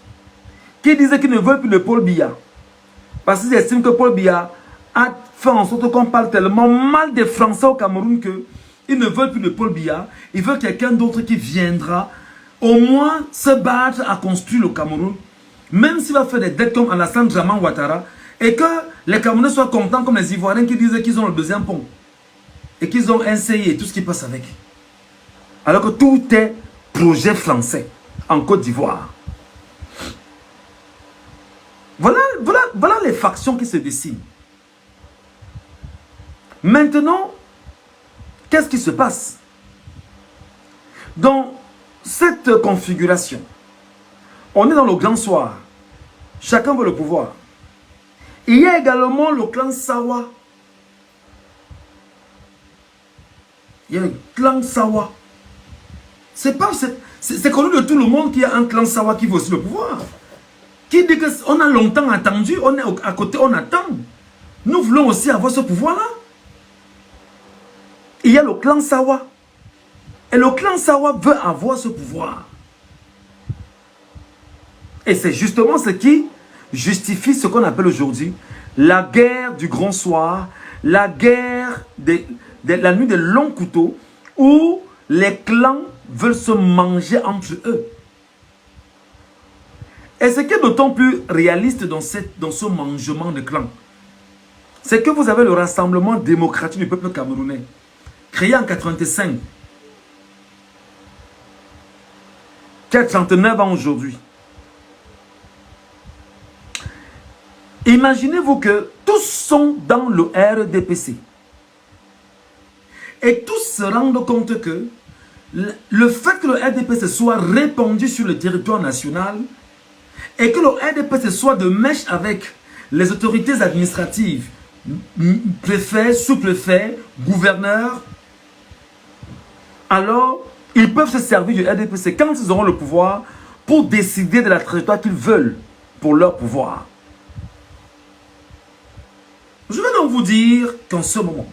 qui disait qu'ils ne veulent plus de Paul Biya. Parce qu'ils estiment que Paul Biya a fait en sorte qu'on parle tellement mal des Français au Cameroun qu'ils ne veulent plus de Paul Biya. Ils veulent quelqu'un d'autre qui viendra au moins se battre à construire le Cameroun. Même s'il va faire des dettes comme Alassane Draman Ouattara. Et que les Camerounais soient contents comme les Ivoiriens qui disaient qu'ils ont le deuxième pont. Et qu'ils ont un CI et tout ce qui passe avec. Alors que tout est projet français en Côte d'Ivoire. Voilà les factions qui se dessinent. Maintenant, qu'est-ce qui se passe? Dans cette configuration, on est dans le grand soir. Chacun veut le pouvoir. Il y a également le clan Sawa. Il y a le clan Sawa. C'est connu de tout le monde qu'il y a un clan Sawa qui veut aussi le pouvoir. Qui dit qu'on a longtemps attendu, on est à côté, on attend. Nous voulons aussi avoir ce pouvoir-là. Il y a le clan Sawa. Et le clan Sawa veut avoir ce pouvoir. Et c'est justement ce qui justifie ce qu'on appelle aujourd'hui la guerre du grand soir, la guerre de la nuit des longs couteaux, où les clans veulent se manger entre eux. Et ce qui est d'autant plus réaliste dans ce mangement de clans, c'est que vous avez le Rassemblement démocratique du peuple camerounais, créé en 85, qui a 39 ans aujourd'hui. Imaginez-vous que tous sont dans le RDPC. Et tous se rendent compte que le fait que le RDPC soit répandu sur le territoire national et que le RDPC soit de mèche avec les autorités administratives, préfets, sous-préfets, gouverneurs, alors ils peuvent se servir du RDPC quand ils auront le pouvoir pour décider de la trajectoire qu'ils veulent pour leur pouvoir. Je vais donc vous dire qu'en ce moment,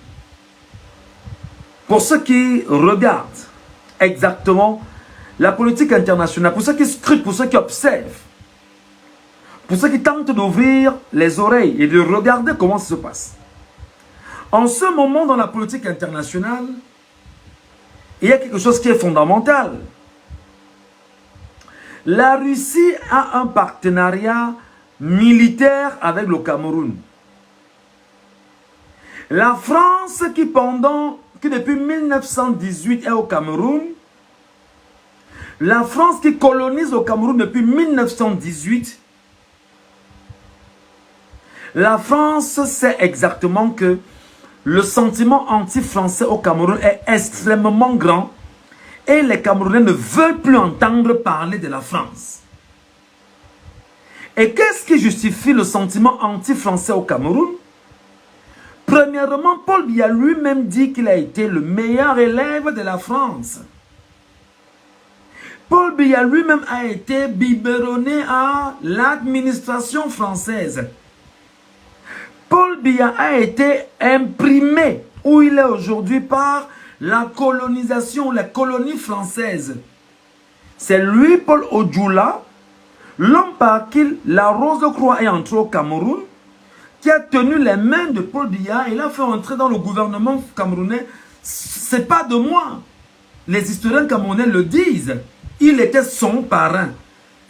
pour ceux qui regardent exactement la politique internationale, pour ceux qui scrutent, pour ceux qui observent, pour ceux qui tentent d'ouvrir les oreilles et de regarder comment ça se passe. En ce moment, dans la politique internationale, il y a quelque chose qui est fondamental. La Russie a un partenariat militaire avec le Cameroun. La France qui depuis 1918 est au Cameroun, la France qui colonise le Cameroun depuis 1918, la France sait exactement que le sentiment anti-français au Cameroun est extrêmement grand et les Camerounais ne veulent plus entendre parler de la France. Et qu'est-ce qui justifie le sentiment anti-français au Cameroun? Premièrement, Paul Biya lui-même dit qu'il a été le meilleur élève de la France. Paul Biya lui-même a été biberonné à l'administration française. Paul Biya a été imprimé où il est aujourd'hui par la colonisation, la colonie française. C'est lui, Paul Odjoula, l'homme par qui la Rose-Croix est entrée au Cameroun, qui a tenu les mains de Paul Biya et l'a fait entrer dans le gouvernement camerounais. C'est pas de moi. Les historiens camerounais le disent. Il était son parrain.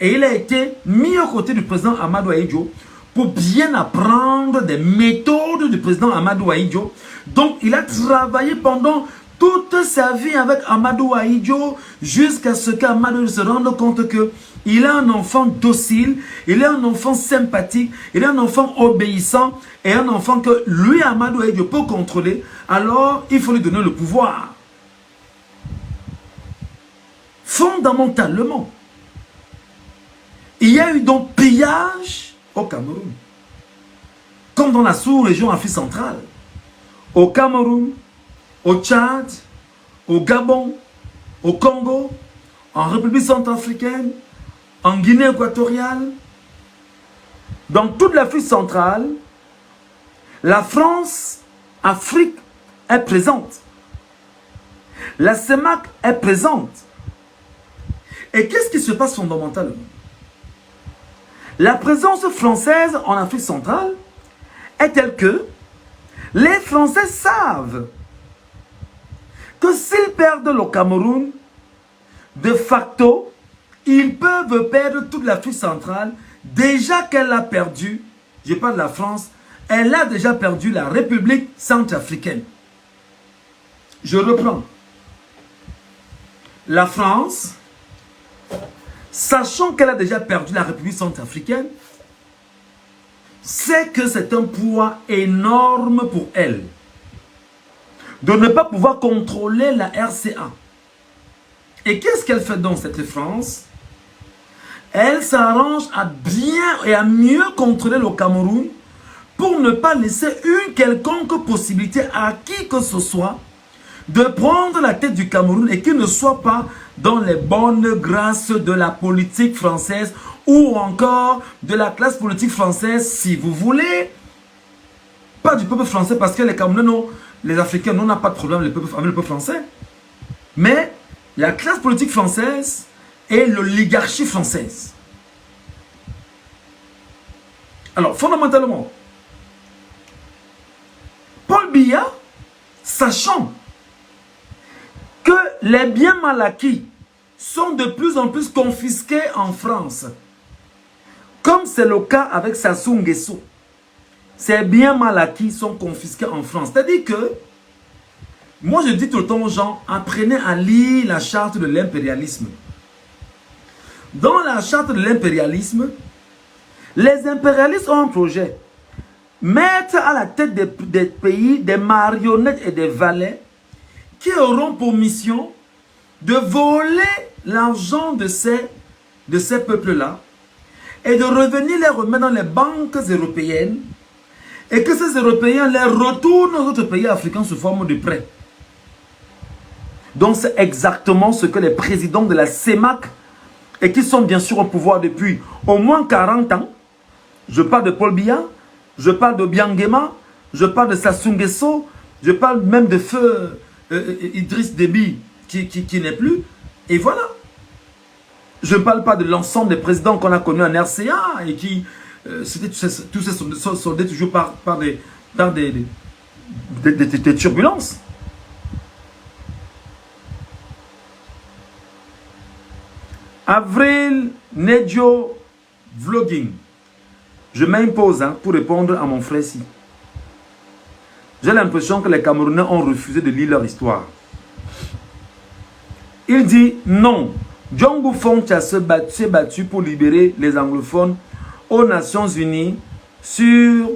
Et il a été mis aux côtés du président Amadou Ahidjo pour bien apprendre des méthodes du président Amadou Ahidjo. Donc, il a travaillé pendant toute sa vie avec Amadou Ahidjo jusqu'à ce qu'Amadou se rende compte que il est un enfant docile, il est un enfant sympathique, il est un enfant obéissant et un enfant que lui, Amadou Ahidjo, peut contrôler. Alors, il faut lui donner le pouvoir. Fondamentalement, il y a eu donc pillage au Cameroun, comme dans la sous-région Afrique centrale, au Cameroun, au Tchad, au Gabon, au Congo, en République centrafricaine, en Guinée équatoriale, dans toute l'Afrique centrale, la France, Afrique est présente. La CEMAC est présente. Et qu'est-ce qui se passe fondamentalement? La présence française en Afrique centrale est telle que les Français savent que s'ils perdent le Cameroun, de facto, ils peuvent perdre toute l'Afrique centrale. Déjà qu'elle a perdu, je parle de la France, elle a déjà perdu la République centrafricaine. Je reprends. La France, sachant qu'elle a déjà perdu la République centrafricaine, sait que c'est un poids énorme pour elle de ne pas pouvoir contrôler la RCA. Et qu'est-ce qu'elle fait donc, cette France? Elle s'arrange à bien et à mieux contrôler le Cameroun pour ne pas laisser une quelconque possibilité à qui que ce soit de prendre la tête du Cameroun et qu'il ne soit pas dans les bonnes grâces de la politique française ou encore de la classe politique française, si vous voulez. Pas du peuple français, parce que les Camerounais, non, les Africains, on n'a pas de problème avec le peuple français. Mais la classe politique française et l'oligarchie française. Alors, fondamentalement, Paul Biya, sachant que les biens mal acquis sont de plus en plus confisqués en France, comme c'est le cas avec Sassou Nguesso, ces biens mal acquis sont confisqués en France. C'est-à-dire que, moi je dis tout le temps aux gens, apprenez à lire la charte de l'impérialisme. Dans la charte de l'impérialisme, les impérialistes ont un projet. Mettre à la tête des pays des marionnettes et des valets qui auront pour mission de voler l'argent de ces peuples-là et de revenir les remettre dans les banques européennes et que ces Européens les retournent aux autres pays africains sous forme de prêts. Donc c'est exactement ce que les présidents de la CEMAC, et qui sont bien sûr au pouvoir depuis au moins 40 ans, je parle de Paul Biya, je parle de Biangema, je parle de Sassou Nguesso, je parle même de feu Idriss Déby qui n'est plus, et voilà. Je ne parle pas de l'ensemble des présidents qu'on a connus en RCA et qui, tous ces sont soldés toujours par des turbulences. Avril Nedjo Vlogging. Je m'impose pour répondre à mon frère ici. J'ai l'impression que les Camerounais ont refusé de lire leur histoire. Il dit non. Djongo Foncha s'est battu pour libérer les anglophones aux Nations Unies sur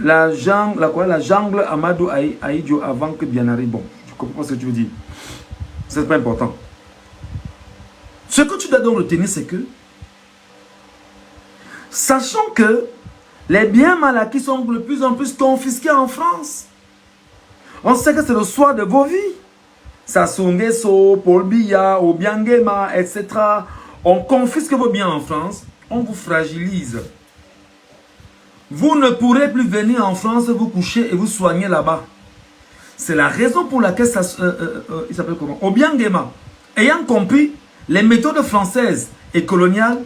la jungle Amadou Aïdjo avant que bien arrive. Bon, je comprends ce que tu veux dire. C'est pas important. Ce que tu dois donc retenir, c'est que, sachant que les biens mal acquis sont de plus en plus confisqués en France, on sait que c'est le soir de vos vies. Sassou Nguesso, Paul Biya, Obiangema, etc. On confisque vos biens en France, on vous fragilise. Vous ne pourrez plus venir en France vous coucher et vous soigner là-bas. C'est la raison pour laquelle il s'appelle comment? Obiangema, ayant compris les méthodes françaises et coloniales,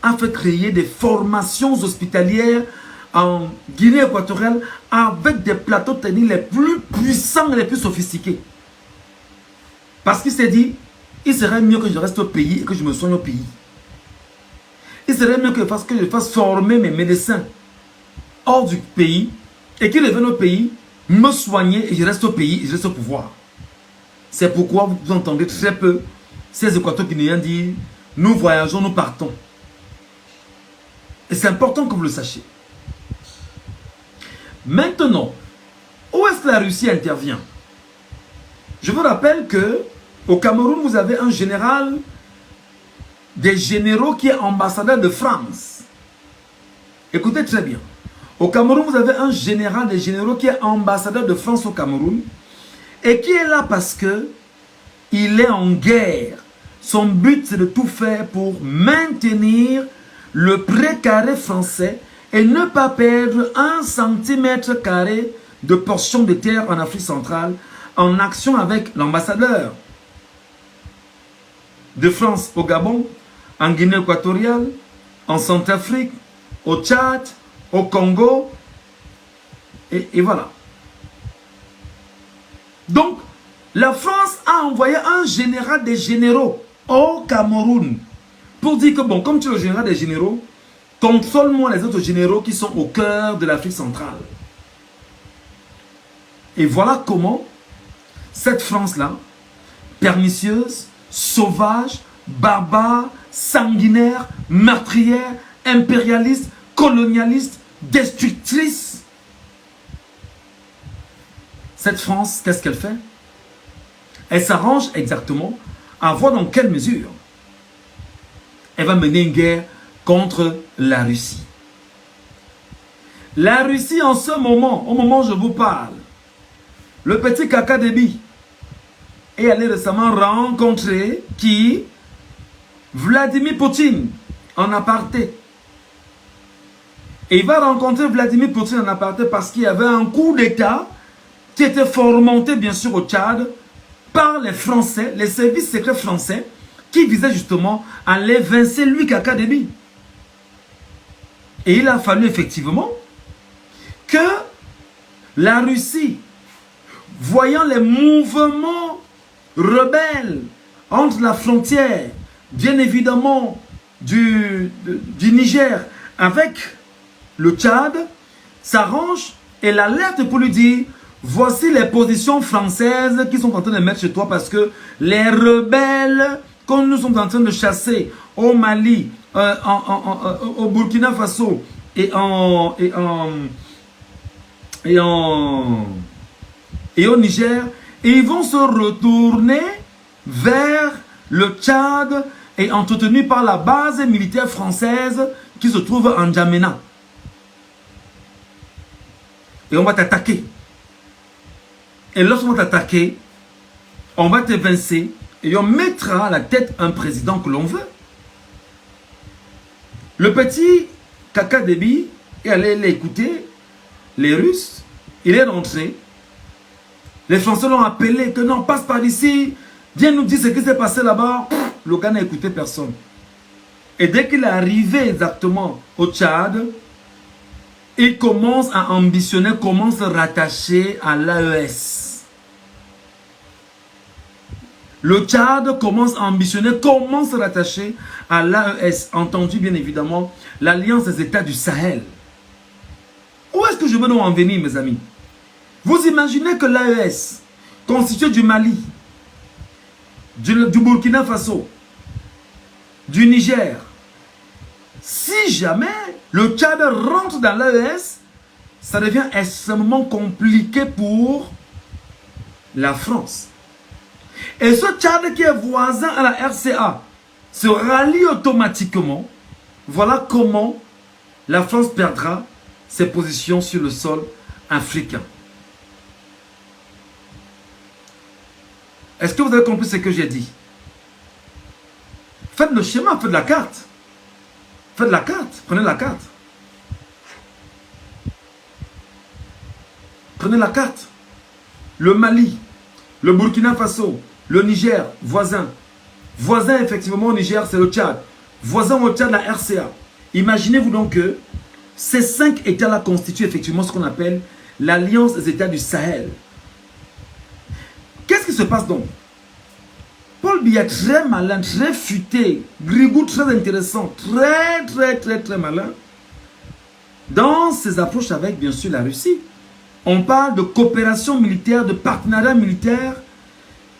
a fait créer des formations hospitalières en Guinée équatoriale avec des plateaux techniques les plus puissants et les plus sophistiqués. Parce qu'il s'est dit, il serait mieux que je reste au pays et que je me soigne au pays. Il serait mieux que je fasse former mes médecins hors du pays et qu'ils reviennent au pays, me soigner et je reste au pays et je reste au pouvoir. C'est pourquoi vous entendez très peu ces Équato-Guinéens dire, nous voyageons, nous partons. Et c'est important que vous le sachiez. Maintenant, où est-ce que la Russie intervient? Je vous rappelle que au Cameroun, vous avez un général, des généraux qui est ambassadeur de France. Écoutez très bien. Au Cameroun, vous avez un général des généraux qui est ambassadeur de France au Cameroun et qui est là parce que il est en guerre. Son but, c'est de tout faire pour maintenir le pré-carré français et ne pas perdre 1 centimètre carré de portion de terre en Afrique centrale en action avec l'ambassadeur de France au Gabon, en Guinée équatoriale, en Centrafrique, au Tchad, au Congo, et voilà. Donc, la France a envoyé un général des généraux au Cameroun pour dire que, bon, comme tu es le général des généraux, contrôle-moi les autres généraux qui sont au cœur de l'Afrique centrale. Et voilà comment cette France-là, pernicieuse, sauvage, barbare, sanguinaire, meurtrière, impérialiste, colonialiste, destructrice. Cette France, qu'est-ce qu'elle fait? Elle s'arrange exactement à voir dans quelle mesure elle va mener une guerre contre la Russie. La Russie en ce moment, au moment où je vous parle, le petit Kaka Déby est allé récemment rencontrer qui? Vladimir Poutine en aparté. Et il va rencontrer Vladimir Poutine en aparté parce qu'il y avait un coup d'État qui était fomenté bien sûr au Tchad par les Français, les services secrets français, qui visaient justement à l'évincer lui, Kaka Déby. Et il a fallu effectivement que la Russie, voyant les mouvements rebelles entre la frontière, bien évidemment, du Niger avec le Tchad, s'arrange et l'alerte pour lui dire: voici les positions françaises qui sont en train de mettre chez toi parce que les rebelles que nous sommes en train de chasser au Mali, au Burkina Faso et au Niger, et ils vont se retourner vers le Tchad et entretenu par la base militaire française qui se trouve en Djamena. Et on va t'attaquer. Et lorsqu'on va t'attaquer, on va t'évincer et on mettra à la tête un président que l'on veut. Le petit Kaka Déby est allé écouter les Russes. Il est rentré. Les Français l'ont appelé que non, passe par ici. Viens nous dire ce qui s'est passé là-bas. Le gars n'a écouté personne. Et dès qu'il est arrivé exactement au Tchad, il commence à ambitionner comment se rattacher à l'AES. Le Tchad commence à ambitionner comment se rattacher à l'AES. Entendu bien évidemment l'Alliance des États du Sahel. Où est-ce que je veux donc en venir, mes amis? Vous imaginez que l'AES, constitué du Mali, du Burkina Faso, du Niger, si jamais le Tchad rentre dans l'AES, ça devient extrêmement compliqué pour la France. Et ce Tchad qui est voisin à la RCA se rallie automatiquement. Voilà comment la France perdra ses positions sur le sol africain. Est-ce que vous avez compris ce que j'ai dit? Faites le schéma, faites la carte. Faites la carte, prenez la carte. Prenez la carte. Le Mali, le Burkina Faso, le Niger, voisin. Voisin effectivement au Niger, c'est le Tchad. Voisin au Tchad, la RCA. Imaginez-vous donc que ces 5 États-là constituent effectivement ce qu'on appelle l'Alliance des États du Sahel. Qu'est-ce qui se passe donc? Paul Biya, très malin, très futé, Grigou très intéressant, très malin. Dans ses approches avec bien sûr la Russie, on parle de coopération militaire, de partenariat militaire,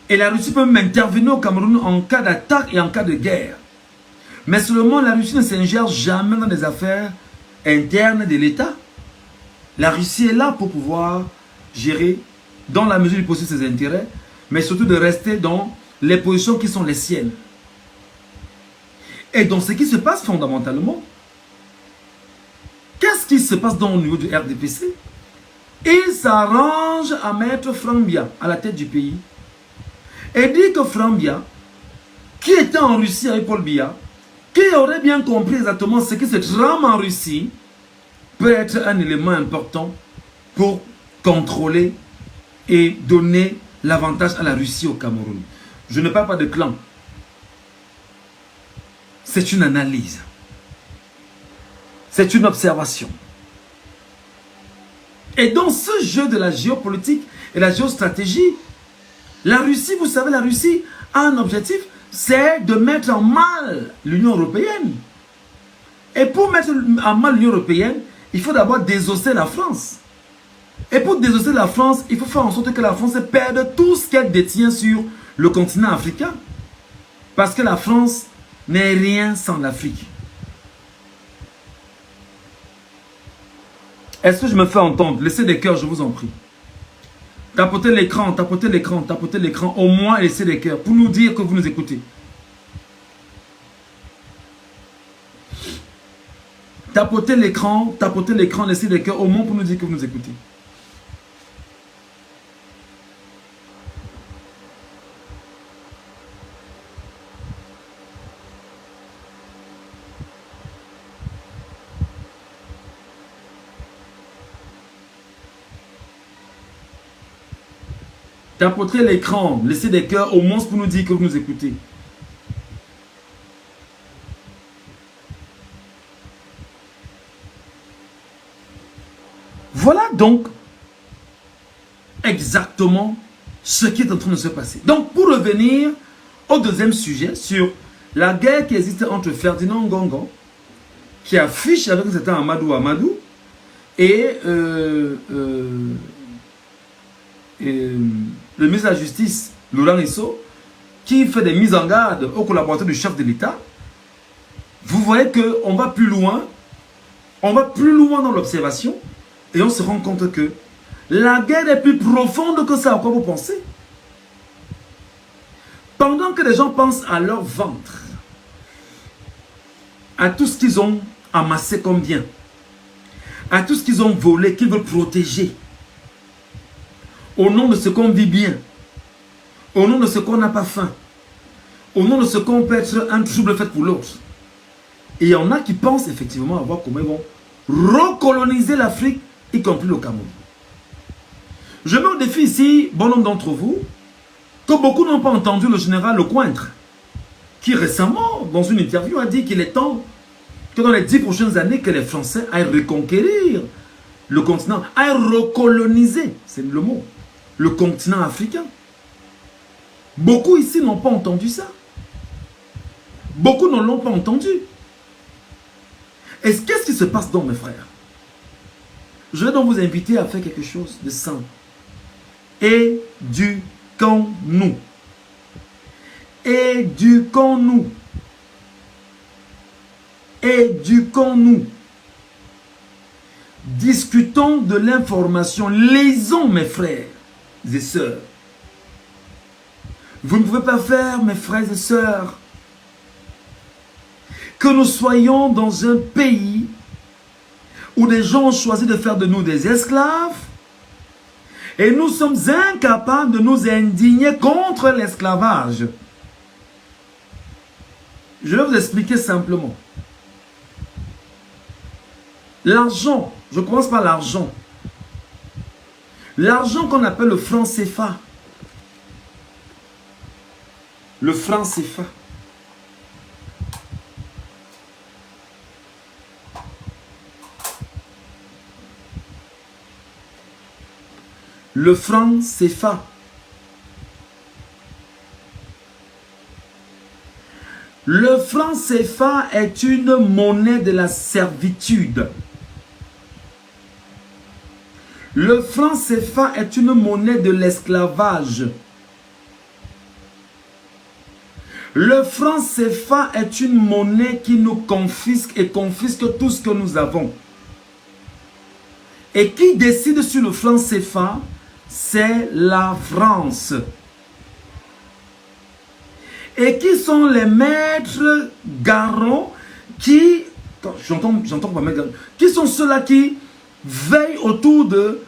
et la Russie peut même intervenir au Cameroun en cas d'attaque et en cas de guerre. Mais seulement la Russie ne s'ingère jamais dans les affaires internes de l'État. La Russie est là pour pouvoir gérer dans la mesure du possible ses intérêts, mais surtout de rester dans les positions qui sont les siennes. Et donc ce qui se passe fondamentalement, qu'est-ce qui se passe dans au niveau du RDPC? Il s'arrange à mettre Franck Biya à la tête du pays et dit que Franck Biya, qui était en Russie avec Paul Biya, qui aurait bien compris exactement ce qui se trame en Russie, peut être un élément important pour contrôler et donner l'avantage à la Russie au Cameroun. Je ne parle pas de clan. C'est une analyse. C'est une observation. Et dans ce jeu de la géopolitique et la géostratégie, la Russie, vous savez, la Russie a un objectif, c'est de mettre en mal l'Union européenne. Et pour mettre en mal l'Union européenne, il faut d'abord désosser la France. Et pour désosser la France, il faut faire en sorte que la France perde tout ce qu'elle détient sur le continent africain. Parce que la France n'est rien sans l'Afrique. Est-ce que je me fais entendre? Laissez des cœurs, je vous en prie. Tapotez l'écran, tapotez l'écran, tapotez l'écran. Au moins, laissez des cœurs pour nous dire que vous nous écoutez. Tapotez l'écran, laissez des cœurs au moins pour nous dire que vous nous écoutez. Tapotez l'écran, laissez des cœurs au moins pour nous dire que vous nous écoutez. Voilà donc exactement ce qui est en train de se passer. Donc pour revenir au deuxième sujet sur la guerre qui existe entre Ferdinand Ngongo, qui affiche avec un certain Amadou Amadou, et le ministre de la Justice, Laurent Isso, qui fait des mises en garde aux collaborateurs du chef de l'État. Vous voyez qu'on va plus loin, dans l'observation, et on se rend compte que la guerre est plus profonde que ça. À quoi vous pensez? Pendant que les gens pensent à leur ventre, à tout ce qu'ils ont amassé comme bien, à tout ce qu'ils ont volé, qu'ils veulent protéger, au nom de ce qu'on vit bien, au nom de ce qu'on n'a pas faim, au nom de ce qu'on peut être un trouble fait pour l'autre. Et il y en a qui pensent effectivement à voir comment ils vont recoloniser l'Afrique, y compris le Cameroun. Je mets au défi ici, bon nombre d'entre vous, que beaucoup n'ont pas entendu le général Lecointre, qui récemment, dans une interview, a dit qu'il est temps que dans les 10 prochaines années, que les Français aillent reconquérir le continent, aillent recoloniser, c'est le mot, le continent africain. Beaucoup ici n'ont pas entendu ça. Beaucoup ne l'ont pas entendu. Et qu'est-ce qui se passe donc, mes frères? Je vais donc vous inviter à faire quelque chose de simple. Éduquons-nous. Éduquons-nous. Éduquons-nous. Discutons de l'information. Lisons, mes frères et sœurs. Vous ne pouvez pas faire, mes frères et sœurs, que nous soyons dans un pays où des gens ont choisi de faire de nous des esclaves et nous sommes incapables de nous indigner contre l'esclavage. Je vais vous expliquer simplement. L'argent, je commence par l'argent. L'argent qu'on appelle le franc CFA. Le franc CFA. Le franc CFA. Le franc CFA est une monnaie de la servitude. Le franc CFA est une monnaie de l'esclavage. Le franc CFA est une monnaie qui nous confisque et confisque tout ce que nous avons. Et qui décide sur le franc CFA? C'est la France. Et qui sont les maîtres garants qui, j'entends pas maître garant, qui sont ceux-là qui veillent autour de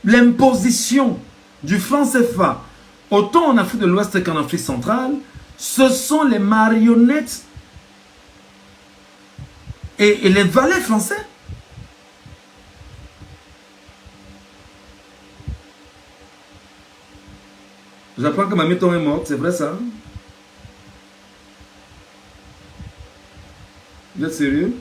l'imposition du franc CFA, autant en Afrique de l'Ouest qu'en Afrique centrale. Ce sont les marionnettes et les valets français. J'apprends que ma méthode est morte, c'est vrai ça? Vous êtes sérieux?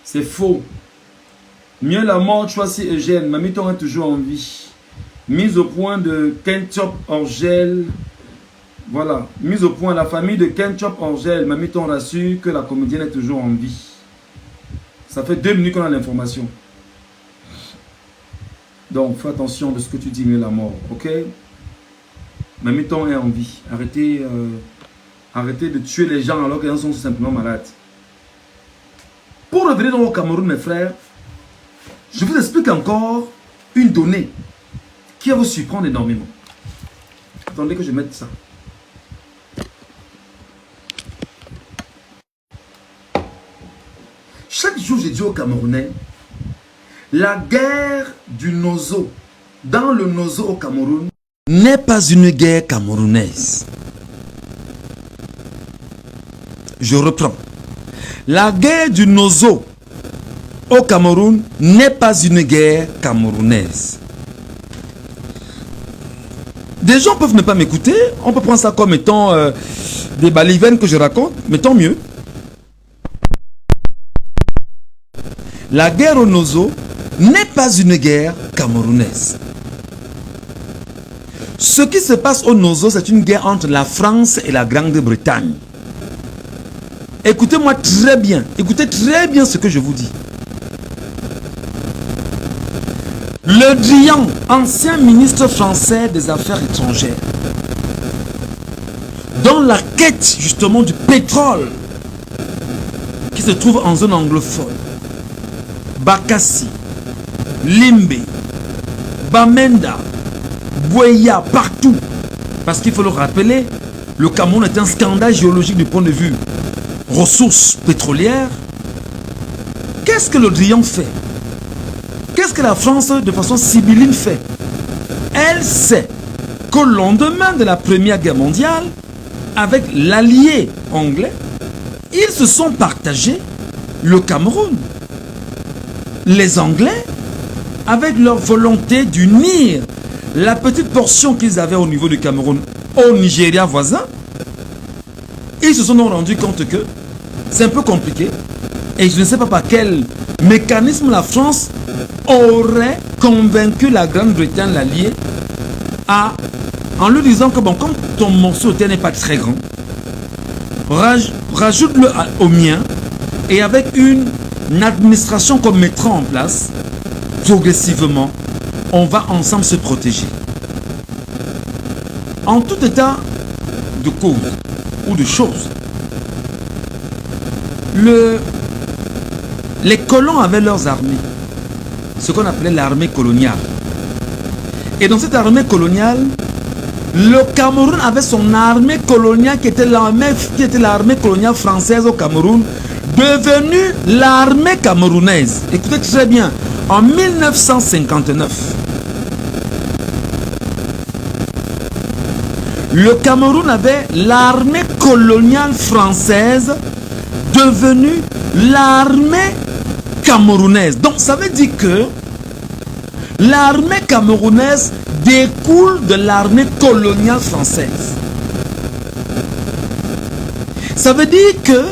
C'est faux. Mieux la mort, choisis Eugène. Mamiton est toujours en vie. Mise au point de Kentop Orgel. Voilà, mise au point, la famille de Ken Chop Orgel, Mamiton rassure que la comédienne est toujours en vie. Ça fait 2 minutes qu'on a l'information. Donc, fais attention de ce que tu dis, mais la mort, ok? Mamiton est en vie. Arrêtez, arrêtez de tuer les gens alors qu'ils sont simplement malades. Pour revenir donc au Cameroun, mes frères, je vous explique encore une donnée qui va vous surprendre énormément. Attendez que je mette ça. Chaque jour, je dis aux Camerounais, la guerre du Nozo, dans le Nozo au Cameroun, n'est pas une guerre camerounaise. Je reprends. La guerre du Nozo au Cameroun n'est pas une guerre camerounaise. Des gens peuvent ne pas m'écouter, on peut prendre ça comme étant des balivernes que je raconte, mais tant mieux. La guerre au Nozo n'est pas une guerre camerounaise. Ce qui se passe au Nozo, c'est une guerre entre la France et la Grande-Bretagne. Écoutez-moi très bien, écoutez très bien ce que je vous dis. Le Drian, ancien ministre français des Affaires étrangères, dans la quête justement du pétrole qui se trouve en zone anglophone, Bakassi, Limbe, Bamenda, Bouéa, partout. Parce qu'il faut le rappeler, le Cameroun est un scandale géologique du point de vue ressources pétrolières. Qu'est-ce que le Drian fait? Qu'est-ce que la France de façon sibylline fait? Elle sait qu'au lendemain de la Première Guerre mondiale, avec l'allié anglais, ils se sont partagés le Cameroun. Les Anglais, avec leur volonté d'unir la petite portion qu'ils avaient au niveau du Cameroun au Nigeria voisin, ils se sont donc rendus compte que c'est un peu compliqué. Et je ne sais pas par quel mécanisme la France aurait convaincu la Grande-Bretagne, l'allié, en lui disant que bon, comme ton morceau de terre n'est pas très grand, rajoute-le au mien, et avec une administration qu'on mettra en place, progressivement, on va ensemble se protéger. En tout état de cause ou de choses, les colons avaient leurs armées, ce qu'on appelait l'armée coloniale. Et dans cette armée coloniale, le Cameroun avait son armée coloniale qui était l'armée coloniale française au Cameroun, devenue l'armée camerounaise. Écoutez très bien, en 1959, le Cameroun avait l'armée coloniale française devenue l'armée camerounaise. Donc ça veut dire que l'armée camerounaise découle de l'armée coloniale française. Ça veut dire que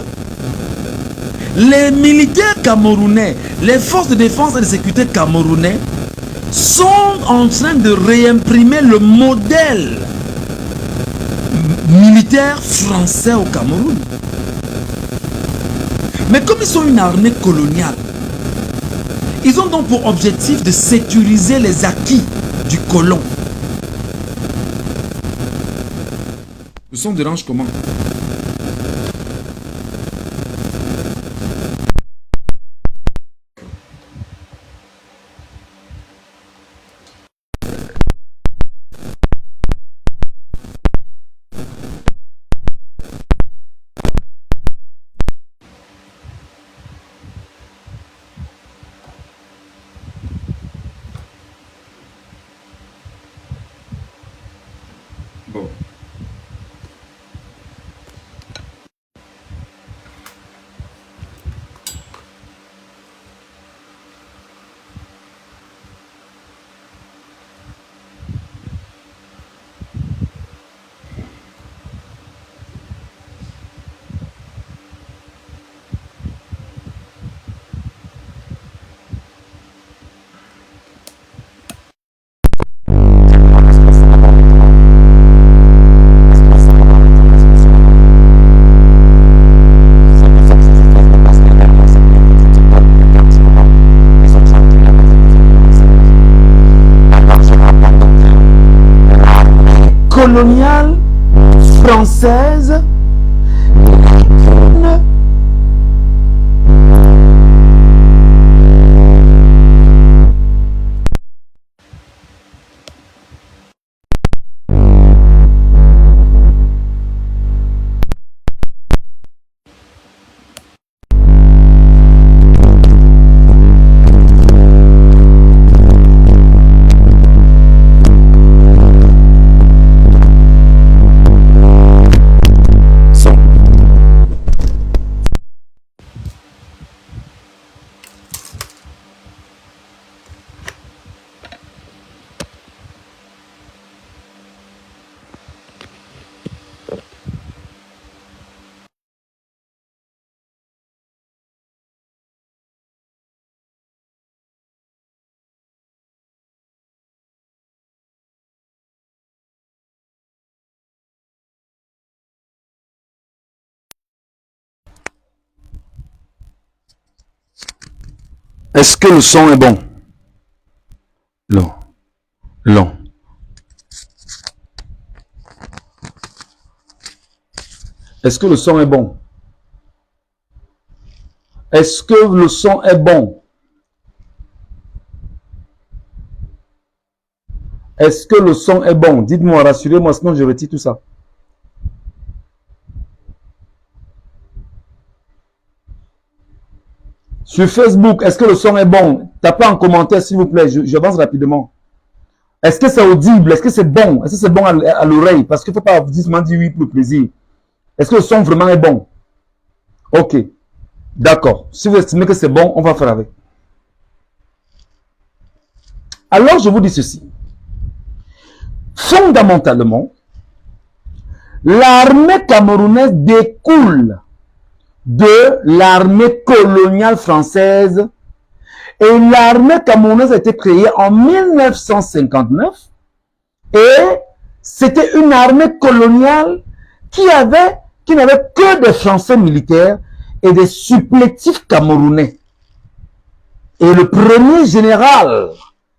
les militaires camerounais, les forces de défense et de sécurité camerounais sont en train de réimprimer le modèle militaire français au Cameroun. Mais comme ils sont une armée coloniale, ils ont donc pour objectif de sécuriser les acquis du colon. Le son dérange comment? Bon. coloniale française Est-ce que le son est bon? Long. Long. Est-ce que le son est bon? Est-ce que le son est bon? Est-ce que le son est bon? Dites-moi, rassurez-moi, sinon je retire tout ça. Sur Facebook, est-ce que le son est bon? Tapez en commentaire, s'il vous plaît, j'avance rapidement. Est-ce que c'est audible? Est-ce que c'est bon? Est-ce que c'est bon à l'oreille? Parce qu'il ne faut pas seulement dire oui pour le plaisir. Est-ce que le son vraiment est bon? Ok. D'accord. Si vous estimez que c'est bon, on va faire avec. Alors, je vous dis ceci. Fondamentalement, l'armée camerounaise découle de l'armée coloniale française et l'armée camerounaise a été créée en 1959 et c'était une armée coloniale qui n'avait que des Français militaires et des supplétifs camerounais. Et le premier général,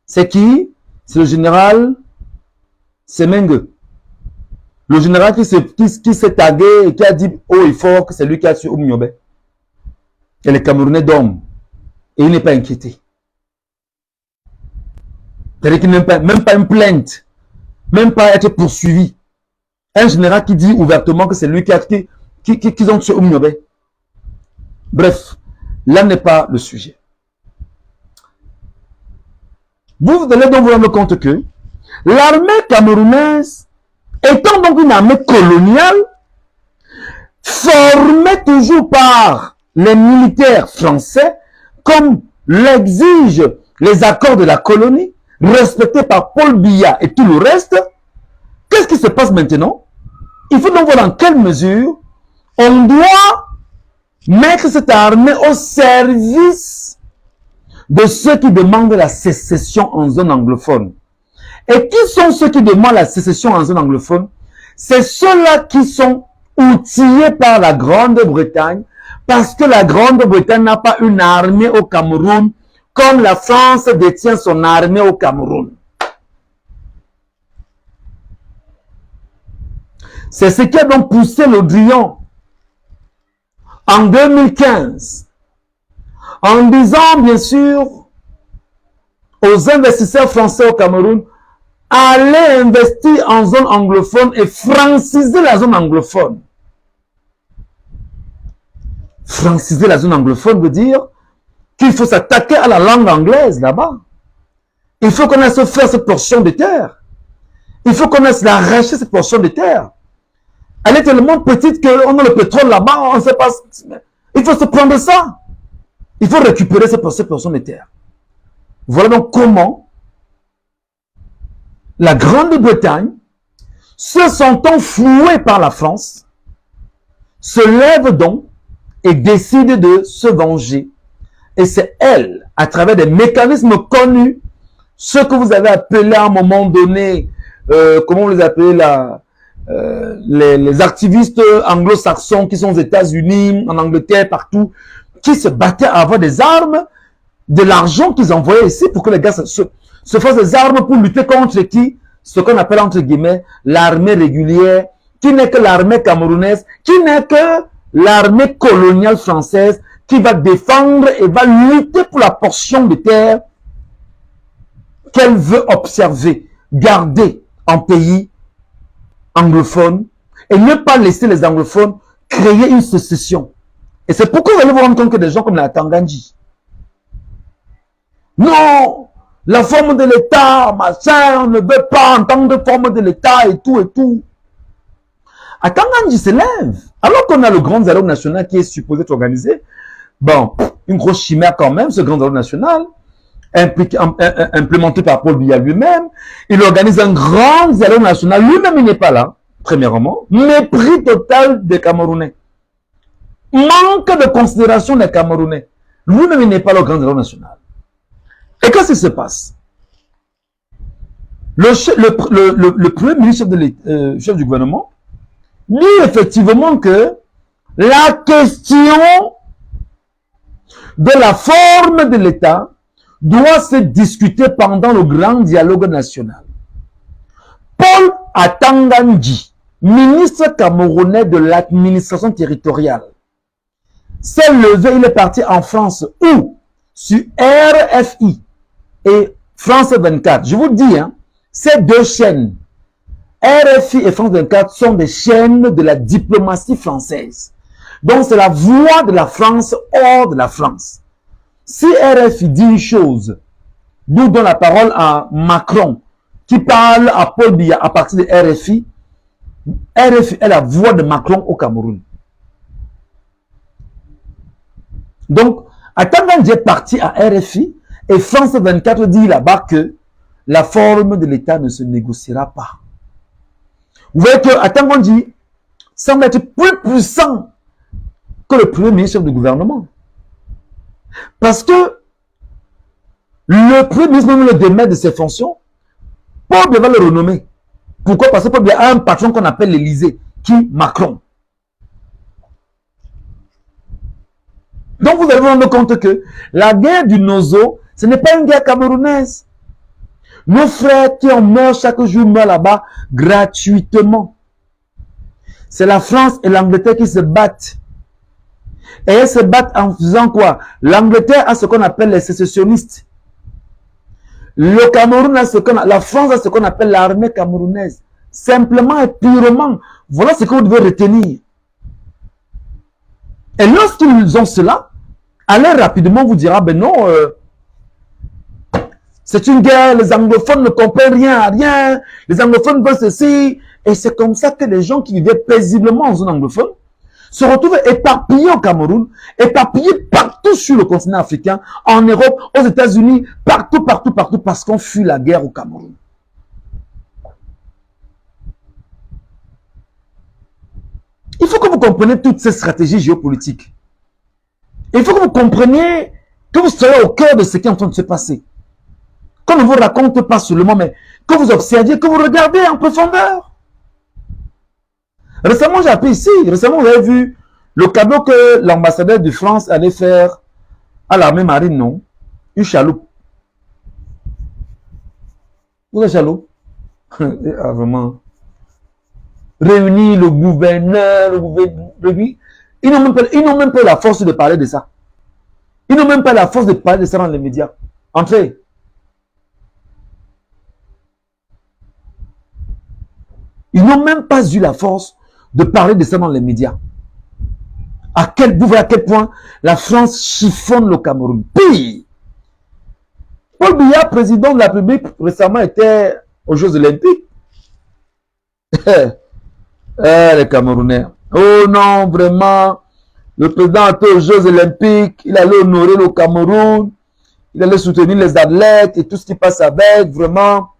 c'est qui? C'est le général Semenge. Le général qui s'est tagué et qui a dit haut et fort que c'est lui qui a tué Oumniobé. Et les Camerounais dorment. Et il n'est pas inquiété. C'est-à-dire qu'il n'a même pas une plainte. Même pas être poursuivi. Un général qui dit ouvertement que c'est lui qui ont tué Oumniobé. Bref, là n'est pas le sujet. Vous allez donc vous rendre compte que l'armée camerounaise, étant donc une armée coloniale, formée toujours par les militaires français, comme l'exigent les accords de la colonie, respectés par Paul Biya et tout le reste, qu'est-ce qui se passe maintenant? Il faut donc voir dans quelle mesure on doit mettre cette armée au service de ceux qui demandent la sécession en zone anglophone. Et qui sont ceux qui demandent la sécession en zone anglophone? C'est ceux-là qui sont outillés par la Grande-Bretagne, parce que la Grande-Bretagne n'a pas une armée au Cameroun, comme la France détient son armée au Cameroun. C'est ce qui a donc poussé Le Drian en 2015, en disant bien sûr aux investisseurs français au Cameroun, allez investir en zone anglophone et franciser la zone anglophone. Franciser la zone anglophone veut dire qu'il faut s'attaquer à la langue anglaise là-bas. Il faut qu'on ait faire cette portion de terre. Il faut qu'on ait l'arracher cette portion de terre. Elle est tellement petite qu'on a le pétrole là-bas, on ne sait pas. Il faut se prendre ça. Il faut récupérer cette portion de terre. Voilà donc comment la Grande-Bretagne, se sentant flouée par la France, se lève donc et décide de se venger. Et c'est elle, à travers des mécanismes connus, ce que vous avez appelé à un moment donné, comment on les appelle là, les activistes anglo-saxons qui sont aux États-Unis, en Angleterre, partout, qui se battaient à avoir des armes, de l'argent qu'ils envoyaient ici pour que les gars se fassent des armes pour lutter contre qui? ce qu'on appelle entre guillemets l'armée régulière, qui n'est que l'armée camerounaise, qui n'est que l'armée coloniale française, qui va défendre et va lutter pour la portion de terre qu'elle veut observer, garder en pays anglophone, et ne pas laisser les anglophones créer une sécession. Et c'est pourquoi vous allez vous rendre compte que des gens comme la Tangandji, non, la forme de l'État, machin, on ne veut pas entendre forme de l'État et tout et tout. À Tangandji se lève, alors qu'on a le grand dialogue national qui est supposé être organisé. Bon, une grosse chimère quand même, ce grand dialogue national, implémenté par Paul Biya lui-même. Il organise un grand dialogue national. Lui-même, il n'est pas là, premièrement. Mépris total des Camerounais. Manque de considération des Camerounais. Lui-même, il n'est pas là au grand dialogue national. Et qu'est-ce qui se passe? Le premier ministre chef du gouvernement dit effectivement que la question de la forme de l'État doit se discuter pendant le grand dialogue national. Paul Atangandji, ministre camerounais de l'administration territoriale, s'est levé, il est parti en France, où? Sur RFI et France 24. Je vous dis, hein, ces deux chaînes, RFI et France 24, sont des chaînes de la diplomatie française. Donc, c'est la voix de la France hors de la France. Si RFI dit une chose, nous donne la parole à Macron, qui parle à Paul Biya à partir de RFI, RFI est la voix de Macron au Cameroun. Donc, Atangandji est parti à RFI et France 24 dit là-bas que la forme de l'État ne se négociera pas. Vous voyez que Atangandji semble être plus puissant que le premier ministre du gouvernement. Parce que le premier ministre même le démet de ses fonctions, Paul Biya va le renommer. Pourquoi? Parce que Paul Biya a un patron qu'on appelle l'Élysée, qui Macron. Donc vous allez vous rendre compte que la guerre du Nozo, ce n'est pas une guerre camerounaise. Nos frères qui en meurent chaque jour meurent là-bas gratuitement. C'est la France et l'Angleterre qui se battent. Et elles se battent en faisant quoi? L'Angleterre a ce qu'on appelle les sécessionnistes. Le Cameroun a ce qu'on a, la France a ce qu'on appelle l'armée camerounaise. Simplement et purement. Voilà ce que vous devez retenir. Et lorsqu'ils ont cela, allez rapidement vous dira, ben non, c'est une guerre, les anglophones ne comprennent rien à rien, les anglophones veulent ceci. Et c'est comme ça que les gens qui vivaient paisiblement en zone anglophone se retrouvent éparpillés au Cameroun, éparpillés partout sur le continent africain, en Europe, aux États-Unis, partout, parce qu'on fuit la guerre au Cameroun. Il faut que vous compreniez toutes ces stratégies géopolitiques. Il faut que vous compreniez que vous serez au cœur de ce qui est en train de se passer. Qu'on ne vous raconte pas seulement, mais que vous observiez, que vous regardez en profondeur. Récemment, j'ai appris ici, récemment, vous avez vu le cadeau que l'ambassadeur de France allait faire à l'armée marine, non? Une chaloupe. Vous avez chaloupe? Ah, vraiment. Réunir le gouverneur, ils n'ont même pas la force de parler de ça. Ils n'ont même pas la force de parler de ça dans les médias. Entrez. Ils n'ont même pas eu la force de parler de ça dans les médias. Vous voyez à quel point la France chiffonne le Cameroun. Pire. Paul Biya, président de la République, récemment était aux Jeux Olympiques. Les Camerounais. Oh non, vraiment. Le président était aux Jeux Olympiques. Il allait honorer le Cameroun. Il allait soutenir les athlètes et tout ce qui passe avec. Vraiment.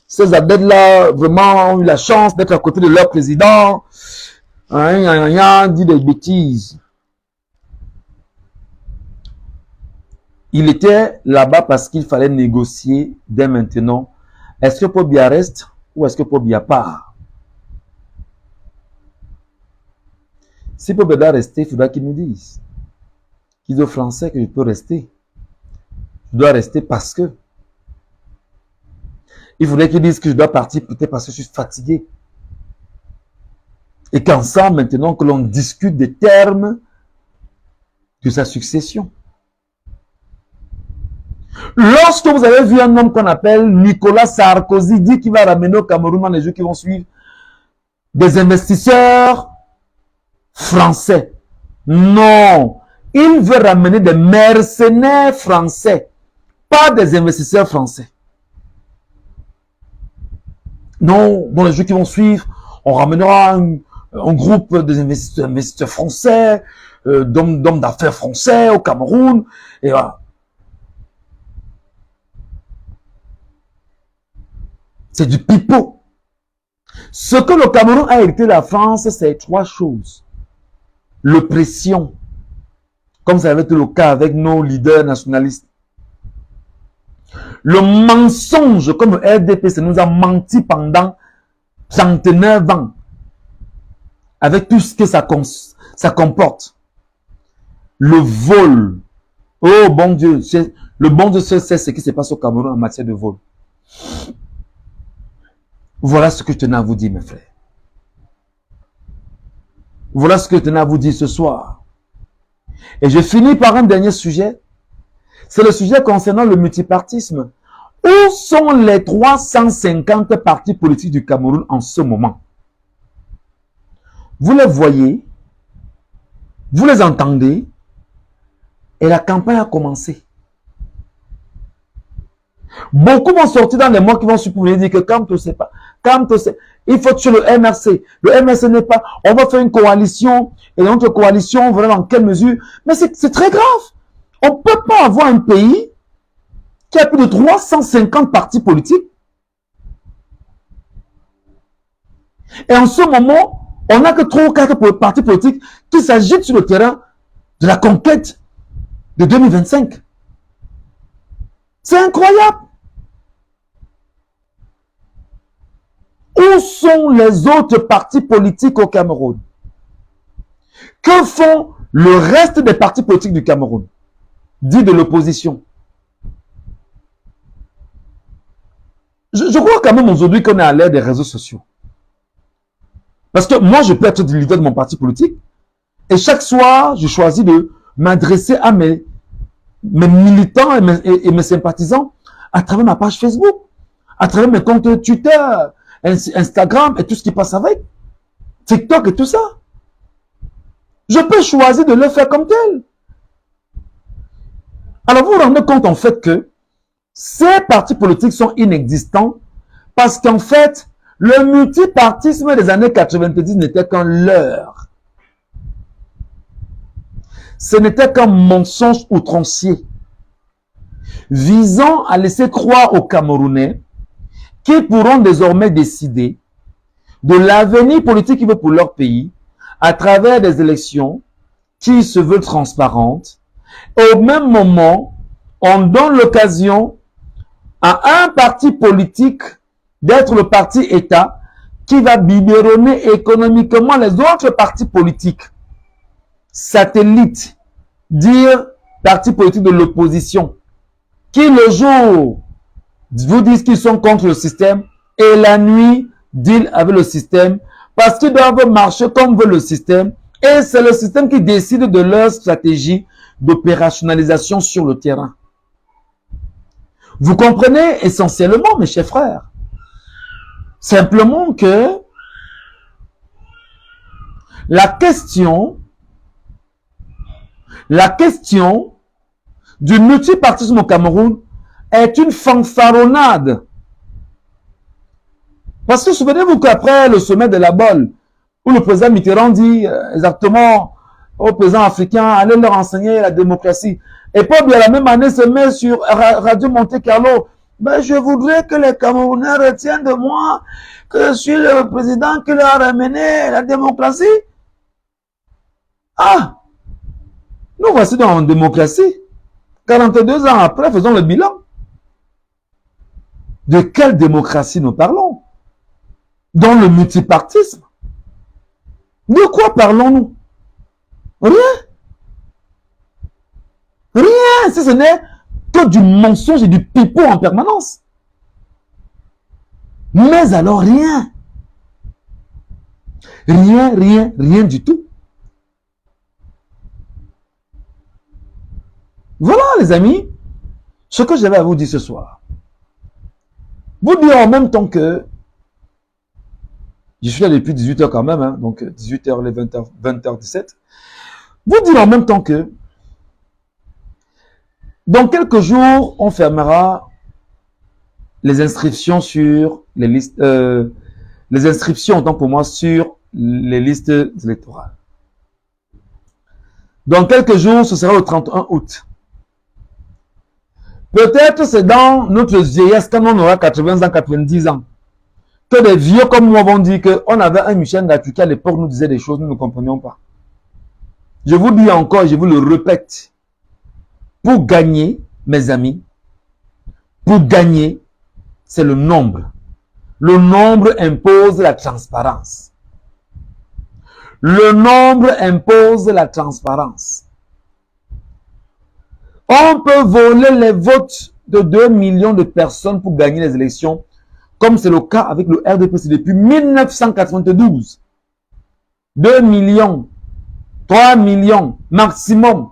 Ces athlètes-là, vraiment, ont eu la chance d'être à côté de leur président. Dit des bêtises. Il était là-bas parce qu'il fallait négocier dès maintenant. Est-ce que Paul Biya reste ou est-ce que Paul Biya part? Si Paul Biya doit rester, il faudra qu'il nous dise. Qu'il dise aux Français que je peux rester. Je dois rester parce que. il faudrait qu'ils disent que je dois partir peut-être parce que je suis fatigué. Et qu'ensemble, maintenant, que l'on discute des termes de sa succession. Lorsque vous avez vu un homme qu'on appelle Nicolas Sarkozy dit qu'il va ramener au Cameroun dans les jours qui vont suivre des investisseurs français. Non, il veut ramener des mercenaires français, pas des investisseurs français. Non, dans les jours qui vont suivre, on ramènera un groupe des investisseurs français, d'hommes d'affaires français au Cameroun, et voilà. C'est du pipeau. Ce que le Cameroun a hérité de la France, c'est trois choses. L'oppression, comme ça avait été le cas avec nos leaders nationalistes. Le mensonge, comme le RDPC nous a menti pendant 39 ans, avec tout ce que ça comporte. Le vol. Oh bon Dieu, le bon Dieu seul sait ce qui se passe au Cameroun en matière de vol. Voilà ce que je tenais à vous dire, mes frères. Voilà ce que je tenais à vous dire ce soir. Et je finis par un dernier sujet. C'est le sujet concernant le multipartisme. Où sont les 350 partis politiques du Cameroun en ce moment? Vous les voyez, vous les entendez, et la campagne a commencé. Beaucoup vont sortir dans les mois qui vont suivre pour dire que quand on ne sait pas, il faut tuer le MRC. Le MRC n'est pas, on va faire une coalition, et notre coalition, on verra dans quelle mesure. Mais c'est très grave. On ne peut pas avoir un pays qui a plus de 350 partis politiques. Et en ce moment, on n'a que 3 ou 4 partis politiques qui s'agitent sur le terrain de la conquête de 2025. C'est incroyable. Où sont les autres partis politiques au Cameroun? Que font le reste des partis politiques du Cameroun? Dit de l'opposition. Je crois quand même aujourd'hui qu'on est à l'ère des réseaux sociaux. Parce que moi, je peux être le leader de mon parti politique. Et chaque soir, je choisis de m'adresser à mes militants et mes sympathisants à travers ma page Facebook, à travers mes comptes Twitter, Instagram et tout ce qui passe avec, TikTok et tout ça. Je peux choisir de le faire comme tel. Alors vous vous rendez compte en fait que ces partis politiques sont inexistants parce qu'en fait, le multipartisme des années 90 n'était qu'un leurre. Ce n'était qu'un mensonge outrancier visant à laisser croire aux Camerounais qu'ils pourront désormais décider de l'avenir politique qu'ils veulent pour leur pays à travers des élections qui se veulent transparentes. Et au même moment, on donne l'occasion à un parti politique d'être le parti État qui va biberonner économiquement les autres partis politiques. Satellites, dire partis politiques de l'opposition, qui le jour vous disent qu'ils sont contre le système et la nuit deal avec le système parce qu'ils doivent marcher comme veut le système et c'est le système qui décide de leur stratégie d'opérationnalisation sur le terrain. Vous comprenez essentiellement, mes chers frères, simplement que la question du multipartisme au Cameroun est une fanfaronnade. Parce que souvenez-vous qu'après le sommet de la Bolle, où le président Mitterrand dit exactement aux présidents africains, allez leur enseigner la démocratie. Et Paul Biya la même année se met sur Radio Monte Carlo. Ben, je voudrais que les Camerounais retiennent de moi que je suis le président qui leur a ramené la démocratie. Ah! Nous voici dans une démocratie. 42 ans après, faisons le bilan. De quelle démocratie nous parlons? Dans le multipartisme. De quoi parlons-nous? Rien. Rien, si ce n'est que du mensonge et du pipeau en permanence. Mais alors rien. Rien du tout. Voilà les amis, ce que j'avais à vous dire ce soir. Vous dire en même temps que je suis là depuis 18h quand même, hein, donc 18h, les 20h, 20h17. Vous dire en même temps que dans quelques jours, on fermera les inscriptions sur les listes, les inscriptions, autant pour moi, sur les listes électorales. Dans quelques jours, ce sera le 31 août. Peut-être c'est dans notre vieillesse, quand on aura 80 ans, 90 ans, que des vieux comme moi vont dire qu'on avait un Michel Ngatou qui à l'époque nous disait des choses, nous ne comprenions pas. Je vous dis encore, je vous le répète, pour gagner, mes amis, pour gagner, c'est le nombre. Le nombre impose la transparence. Le nombre impose la transparence. On peut voler les votes de 2 millions de personnes pour gagner les élections, comme c'est le cas avec le RDPC depuis 1992. 2 millions, 3 millions maximum.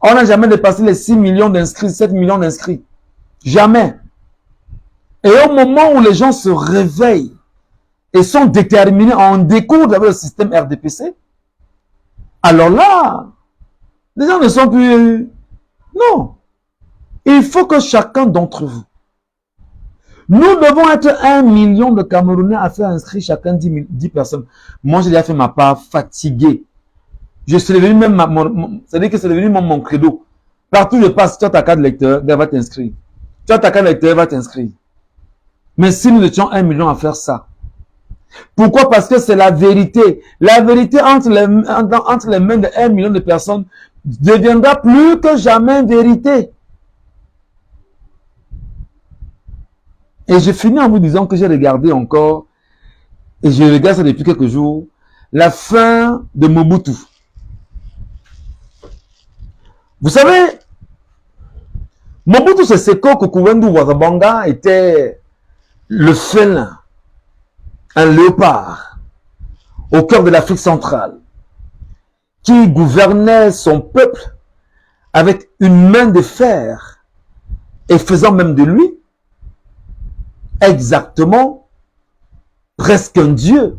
On n'a jamais dépassé les 6 millions d'inscrits, 7 millions d'inscrits. Jamais. Et au moment où les gens se réveillent et sont déterminés à en découdre avec le système RDPC, alors là, les gens ne sont plus... Non. Il faut que chacun d'entre vous, nous devons être 1 million de Camerounais à faire inscrire chacun 10 personnes. Moi, j'ai déjà fait ma part, fatigué. Je suis devenu même, c'est-à-dire que c'est devenu mon credo. Partout où je passe, tu as ta carte lecteur, elle va t'inscrire. Tu as ta carte lecteur, elle va t'inscrire. Mais si nous étions 1 million à faire ça, pourquoi? Parce que c'est la vérité. La vérité entre les mains de 1 million de personnes deviendra plus que jamais vérité. Et je finis en vous disant que j'ai regardé encore, et je regarde ça depuis quelques jours, la fin de Mobutu. Vous savez, Mobutu Seseko Kukuwendu Ouattara était le félin, un léopard, au cœur de l'Afrique centrale, qui gouvernait son peuple avec une main de fer et faisant même de lui exactement presque un dieu,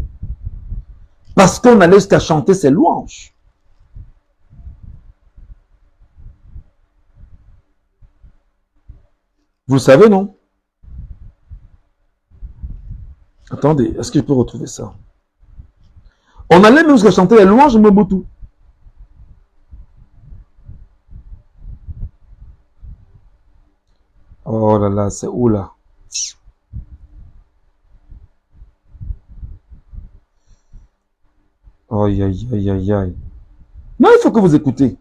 parce qu'on allait jusqu'à chanter ses louanges. Vous le savez, non? Attendez, est-ce que je peux retrouver ça? On allait même jusqu'à chanter les louanges de Mobutu. Oh là là, c'est où là? Aïe, aïe, aïe, aïe, aïe. Non, il faut que vous écoutez.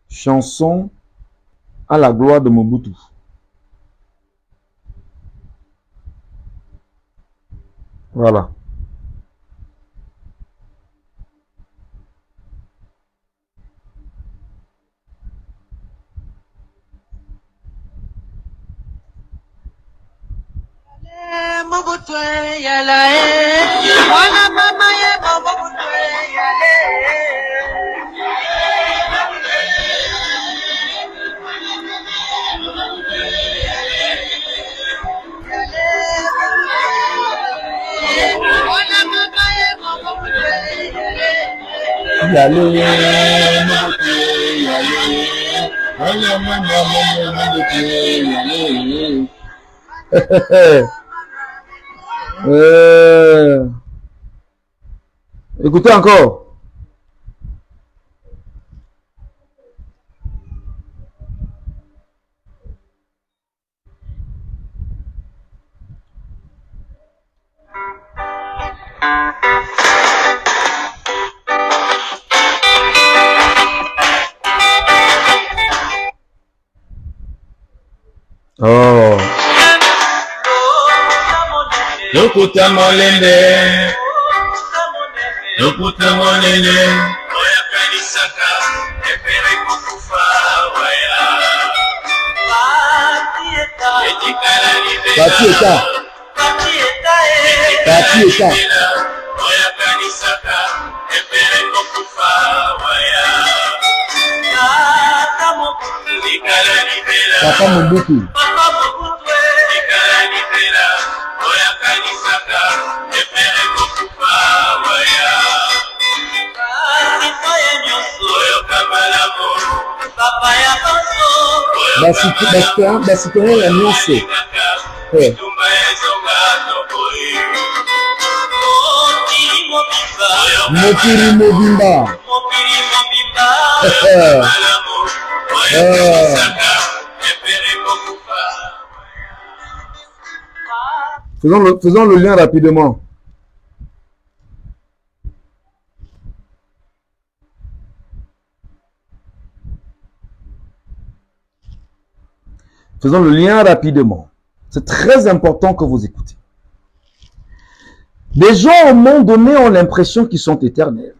Chanson à la gloire de Mobutu. Voilà. Mobutu yala wana mama ye Mobutu yala wana mama ye Mobutu yala wana mama ye Mobutu yala. Écoutez encore. Oh. Lokuta molende, lokuta molende, Papa Mobutu. Basitoyen ya nyonso. Mokiri mobimba. Faisons le lien rapidement. Faisons le lien rapidement. C'est très important que vous écoutez. Des gens au monde donné ont l'impression qu'ils sont éternels.